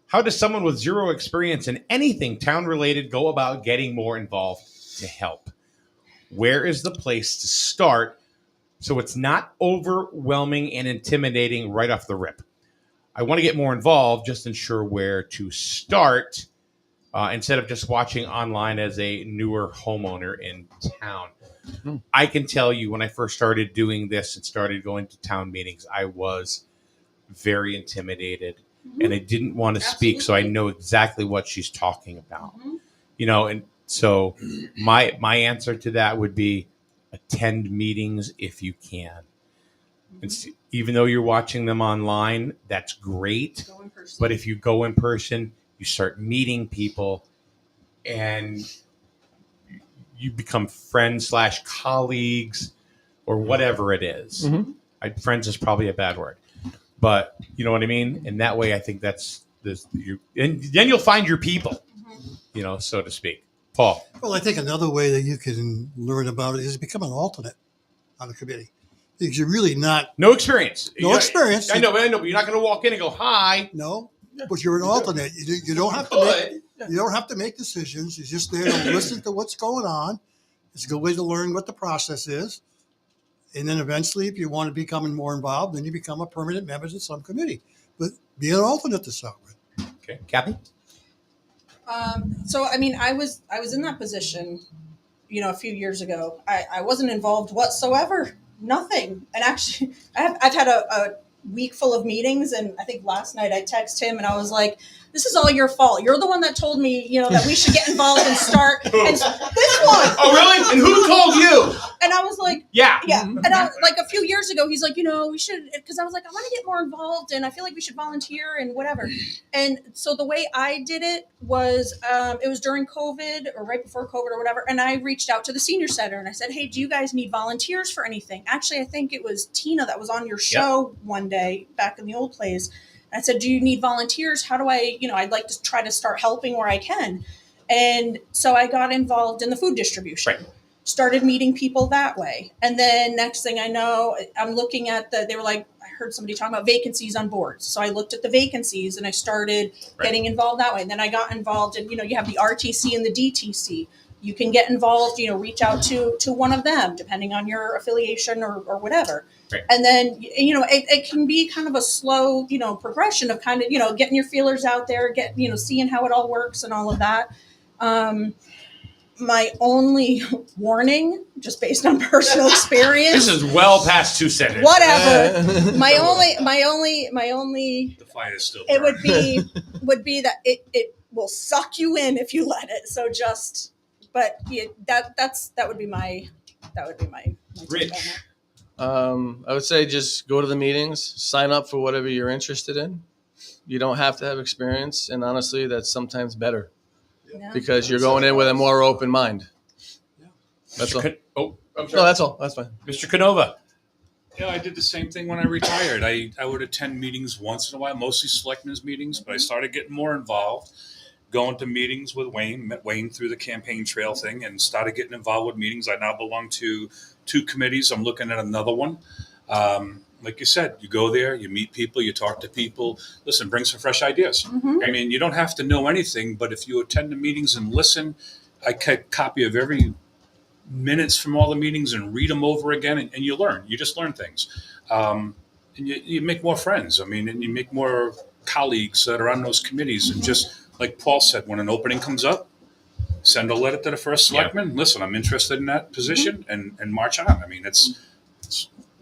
how does someone with zero experience in anything town related go about getting more involved to help? Where is the place to start so it's not overwhelming and intimidating right off the rip? I want to get more involved, just ensure where to start instead of just watching online as a newer homeowner in town. I can tell you when I first started doing this and started going to town meetings, I was very intimidated and I didn't want to speak. So I know exactly what she's talking about, and so my answer to that would be attend meetings if you can. Even though you're watching them online, that's great. Go in person. But if you go in person, you start meeting people and you become friends / colleagues or whatever it is. Mhm. Friends is probably a bad word, but you know what I mean? And that way I think that's this. And then you'll find your people, so to speak. Paul. Well, I think another way that you can learn about it is become an alternate on a committee. Because you're really not No experience. no experience. I know, but you're not going to walk in and go, hi. No, but you're an alternate. You don't have to Good. You don't have to make decisions. You're just there to listen to what's going on. It's a good way to learn what the process is. And then eventually, if you want to become more involved, then you become a permanent member of some committee. But be an alternate to start with. Okay, Kathy. So I mean, I was in that position, a few years ago. I wasn't involved whatsoever. Nothing. And actually, I've had a week full of meetings, and I think last night I texted him and I was like, "This is all your fault. You're the one that told me, that we should get involved and start." And this one. Oh, really? And who told you? And I was like, Yeah. yeah. And I, like a few years ago, he's like, we should, because I was like, I want to get more involved and I feel like we should volunteer and whatever. And so the way I did it was, it was during COVID or right before COVID or whatever. And I reached out to the senior center and I said, hey, do you guys need volunteers for anything? Actually, I think it was Tina that was on your show one day back in the old plays. I said, do you need volunteers? How do I, I'd like to try to start helping where I can. And so I got involved in the food distribution. Right. Started meeting people that way. And then next thing I know, I'm looking at they were like, I heard somebody talking about vacancies on boards. So I looked at the vacancies and I started getting involved that way. And then I got involved in, you have the RTC and the DTC. You can get involved, reach out to one of them, depending on your affiliation or whatever. Right. And then, it can be kind of a slow, progression of kind of, getting your feelers out there, seeing how it all works and all of that. My only warning, just based on personal experience. This is well past 2 sentences. Whatever. My only. The fire is still It burning. would be that it will suck you in if you let it. So that would be my take on Rich. that. I would say just go to the meetings, sign up for whatever you're interested in. You don't have to have experience, and honestly, that's sometimes better Yeah. because you're going in with a more open mind. That's all. I'm No, sorry. that's all. That's fine. Mr. Canova. Yeah, I did the same thing when I retired. I would attend meetings once in a while, mostly selectmen's meetings, but I started getting more involved, going to meetings with Wayne, met Wayne through the campaign trail thing, and started getting involved with meetings. I now belong to 2 committees. I'm looking at another one. Like you said, you go there, you meet people, you talk to people. Listen, bring some fresh ideas. Mm-hmm. I mean, you don't have to know anything, but if you attend the meetings and listen, I keep a copy of every minutes from all the meetings and read them over again, and you learn. You just learn things. And you make more friends. I mean, and you make more colleagues that are on those committees. And just like Paul said, when an opening comes up, send a letter to the first selectman. Listen, I'm interested in that position, and march on. I mean, it's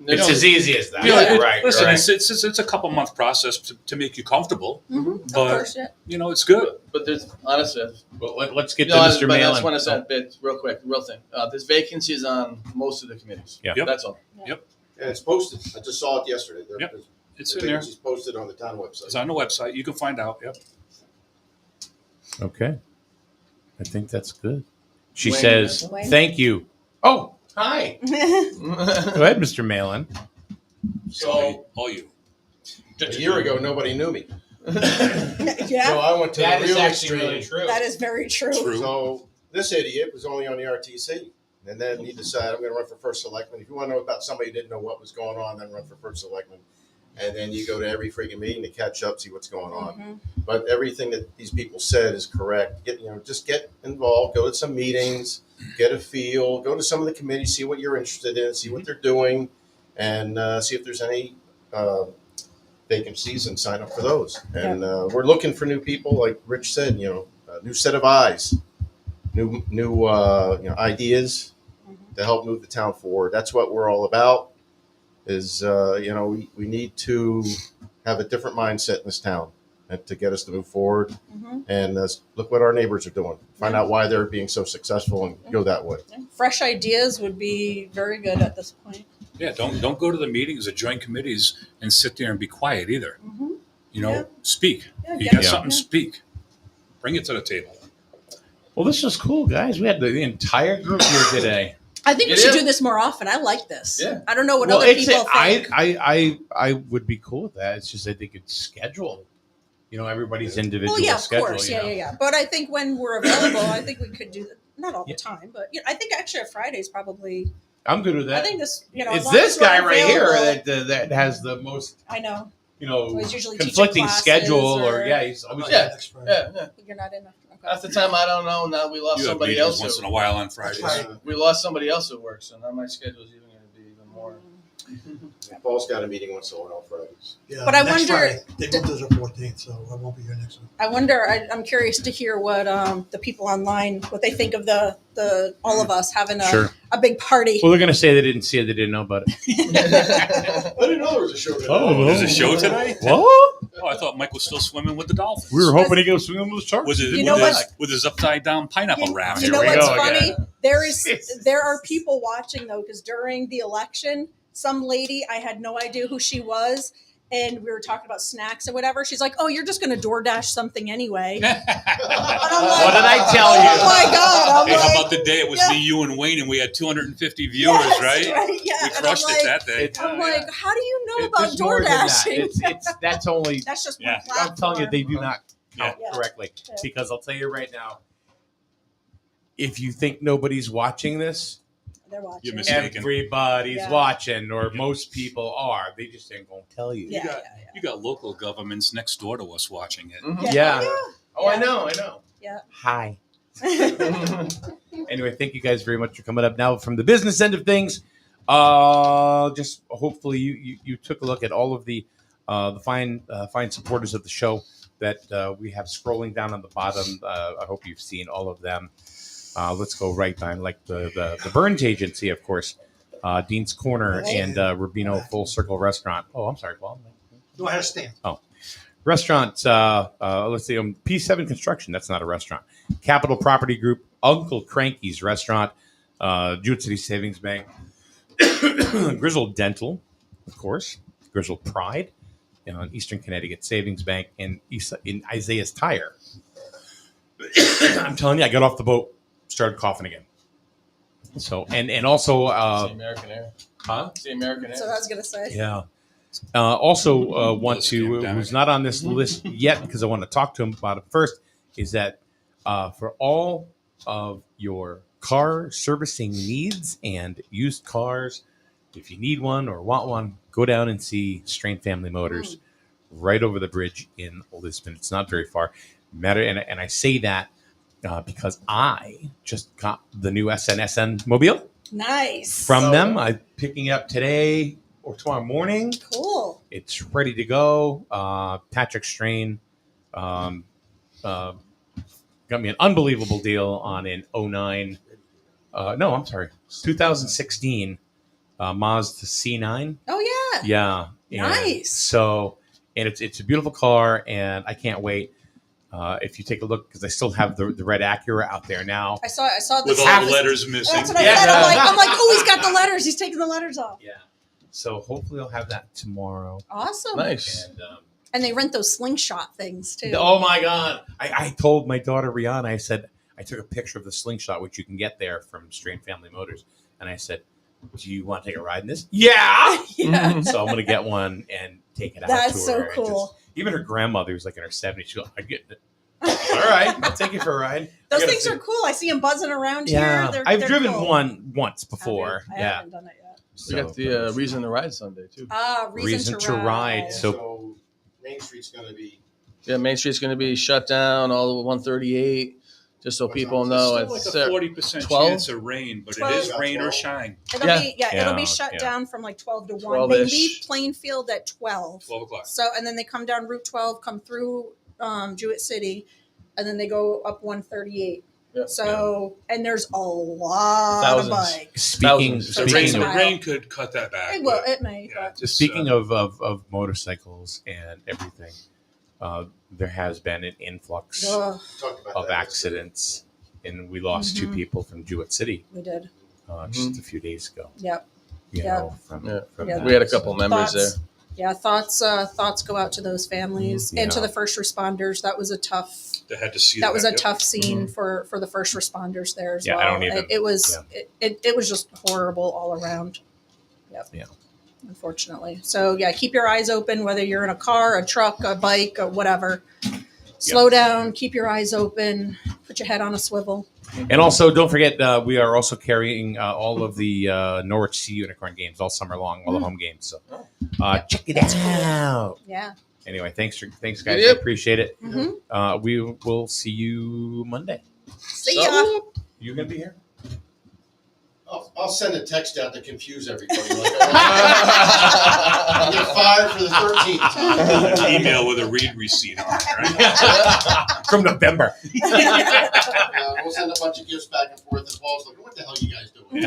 as easy as that. you know, Right. listen, right. it's a couple month process to make you comfortable, Mm-hmm. Of but course, yeah. it's good. But there's honestly, Well, let's get to no, Mr. but I Malin. just want to say a bit real quick, real thing. There's vacancies on most of the committees. Yeah. Yep. That's all. And it's posted. I just saw it yesterday. Yep. There's- It's the in there. vacancy's posted on the town It's website. on the website. You can find out. Yep. Okay. I think that's good. She Wayne. says, Wayne. thank you. Oh, hi. Go ahead, Mr. Malin. So all you. A year ago, nobody knew me. So Yeah, I went to that the is real actually extreme. really true. that is very true. True. So this idiot was only on the RTC. And then he decided, I'm going to run for first selectman. If you want to know about somebody who didn't know what was going on, then run for first selectman. And then you go to every freaking meeting to catch up, see what's going on. Mhm. But everything that these people said is correct. Just get involved, go to some meetings, get a feel, go to some of the committees, see what you're interested in, see what they're doing, and see if there's any vacancies and sign up for those. And we're looking for new people, like Rich said. A new set of eyes, new ideas to help move the town forward. That's what we're all about. We need to have a different mindset in this town and to get us to move forward. Mhm. And look what our neighbors are doing. Find out why they're being so successful and go that way. Fresh ideas would be very good at this point. Yeah. Don't go to the meetings or join committees and sit there and be quiet either. Mm-hmm. Speak. Yeah, You get got it. something. Yeah. Speak. Bring it to the table. Well, this was cool, guys. We had the entire group here today. I think we It should is. do this more often. I like this. Yeah. I don't know what Well, other people think. I would be cool with that. It's just I think it's scheduled. Everybody's individual Well, yeah, of schedule. course. Yeah. But I think when we're available, I think we could do that. Not all the Yeah. time, but I think actually Friday's probably. I'm good with that. I think this. As It's long this as we're guy right here available- that has the most. I know. He's usually conflicting teaching schedule classes or he's I'm always not Yeah. an expert. Yeah. You're not in. Okay. Half the time I don't know. Now we lost You have somebody meetings else. once in a while on Fridays. Right. We lost somebody else at work, so now my schedule is even going to be even more. Paul's got a meeting once in a while on Fridays. Yeah, But I next wonder- Friday. They moved us to the 14th, so I won't be here next week. I wonder. I'm curious to hear what the people online what they think of the all of us having a big party. Well, they're gonna say they didn't see it, they didn't know about it. I didn't know there was a show today. Oh, There's a show today? What? Oh, I thought Mike was still swimming with the dolphins. We were hoping he goes swimming with the sharks. with his, You know with, what? his, with his upside down pineapple wrap. You know we what's go funny? again. There are people watching though, because during the election, some lady, I had no idea who she was, and we were talking about snacks or whatever. She's like, "Oh, you're just going to DoorDash something anyway." And I'm like, What did I tell oh you? my god! I'm Hey, how like, about the day it was Yeah. me, you, and Wayne, and we had 250 viewers, yes, right? Yeah. We And I'm crushed like, it that day. I'm like, how do you know It- about there's more than that. DoorDashing? That's only. That's just Yeah. one platform. I'm telling you, they do not count Yeah. correctly Yeah. because I'll tell you right now. If you think nobody's watching this, They're watching. You're mistaken. everybody's Yeah. watching, or most people are. They just ain't gonna tell you. Yeah, You got- yeah. You got local governments next door to us watching it. Mhm. Yeah. Yeah. Oh, I know. Yeah. Hi. Anyway, thank you guys very much for coming up. Now, from the business end of things, just hopefully you took a look at all of the fine supporters of the show that we have scrolling down on the bottom. I hope you've seen all of them. Let's go right down, like the Burns Agency, of course, Dean's Corner, and Rubino Full Circle Restaurant. Oh, I'm sorry, Paul. No, I had a stand. Restaurants, let's see, P7 Construction, that's not a restaurant. Capital Property Group, Uncle Cranky's Restaurant, Jewett City Savings Bank, Grizzled Dental, of course, Grizzled Pride, Eastern Connecticut Savings Bank, and in Isaiah's Tire. I'm telling you, I got off the boat, started coughing again. So, and also, It's the American Air. huh? It's the American Air. So I was gonna say. Yeah. Also, want Those to, pandemic. who's not on this list yet, because I want to talk to him about it first, is that for all of your car servicing needs and used cars, if you need one or want one, go down and see Strain Family Motors right over the bridge in Lisbon. It's not very far. And I say that because I just got the new SNSN mobile Nice. from them. I'm picking it up today or tomorrow morning. Cool. It's ready to go. Patrick Strain got me an unbelievable deal on an 09. No, I'm sorry, 2016 Mazda C9. Oh yeah. Yeah. And Nice. So, and it's a beautiful car, and I can't wait. If you take a look, because I still have the red Acura out there now. I saw the With all half- the letters missing. That's what I Yeah. said. I'm like, oh, he's got the letters. He's taking the letters off. Yeah. So hopefully I'll have that tomorrow. Awesome. Nice. And And they rent those slingshot things too. oh my God! I told my daughter Rihanna. I said I took a picture of the slingshot, which you can get there from Strain Family Motors, and I said, "Do you want to take a ride in this?" Yeah. Yeah. So I'm going to get one and take it out. That's to so her. And cool. even her grandmother, who's like in her 70s, she's like, "I'm getting it." All right, I'll take you for a ride. Those I gotta things see- are cool. I see them buzzing around Yeah, here. They're, I've they're driven cool. one once before. I Yeah. haven't done it yet. We got the Reason to Ride Sunday, too. Reason to ride. So- Main Street's going to be. Yeah, Main Street's going to be shut down, all of 138, just so What's people on? know. It's still like a 40% 12? chance of rain, but 12? it is rain or shine. It'll Yeah. be it'll be Yeah, shut yeah. down from like 12 to 1. 12-ish. They leave Plainfield at 12. 12 o'clock. So and then they come down Route 12, come through Jewett City, and then they go up 138. Yeah. So and there's a lot Thousands. of bikes. Speaking Thousands. The Takes rain, a the while. rain could cut that back. It will. but, It may. yeah, But just, speaking of motorcycles and everything, there has been an influx ugh, Talked about of that. accidents, and we lost two Mhm. people from Jewett City we did. just a few days ago. Yep. You Yeah. know, from Yeah. that. We had a couple members Thoughts. there. Yeah, thoughts go out to those families and to Yeah. the first responders. That was a tough. they had to see That was a Yep. tough scene for the first responders there as Yeah, well. I don't even- It was yeah. it was just horrible all around. Yep. Yeah. Unfortunately. So yeah, keep your eyes open whether you're in a car, a truck, a bike, or whatever. Slow down, keep your eyes open, put your head on a swivel. And also, don't forget, we are also carrying all of the Norwich Sea Unicorn games all summer long, all the home games. So check it out. Yeah. Anyway, thanks guys. Yep. I appreciate it. Mm-hmm. We will see you Monday. See ya. You gonna be here? I'll send a text out to confuse everybody. Like, I get fired for the 13th. An email with a read receipt on it, right? From November. We'll send a bunch of gifts back and forth, and Paul's like, what the hell are you guys doing?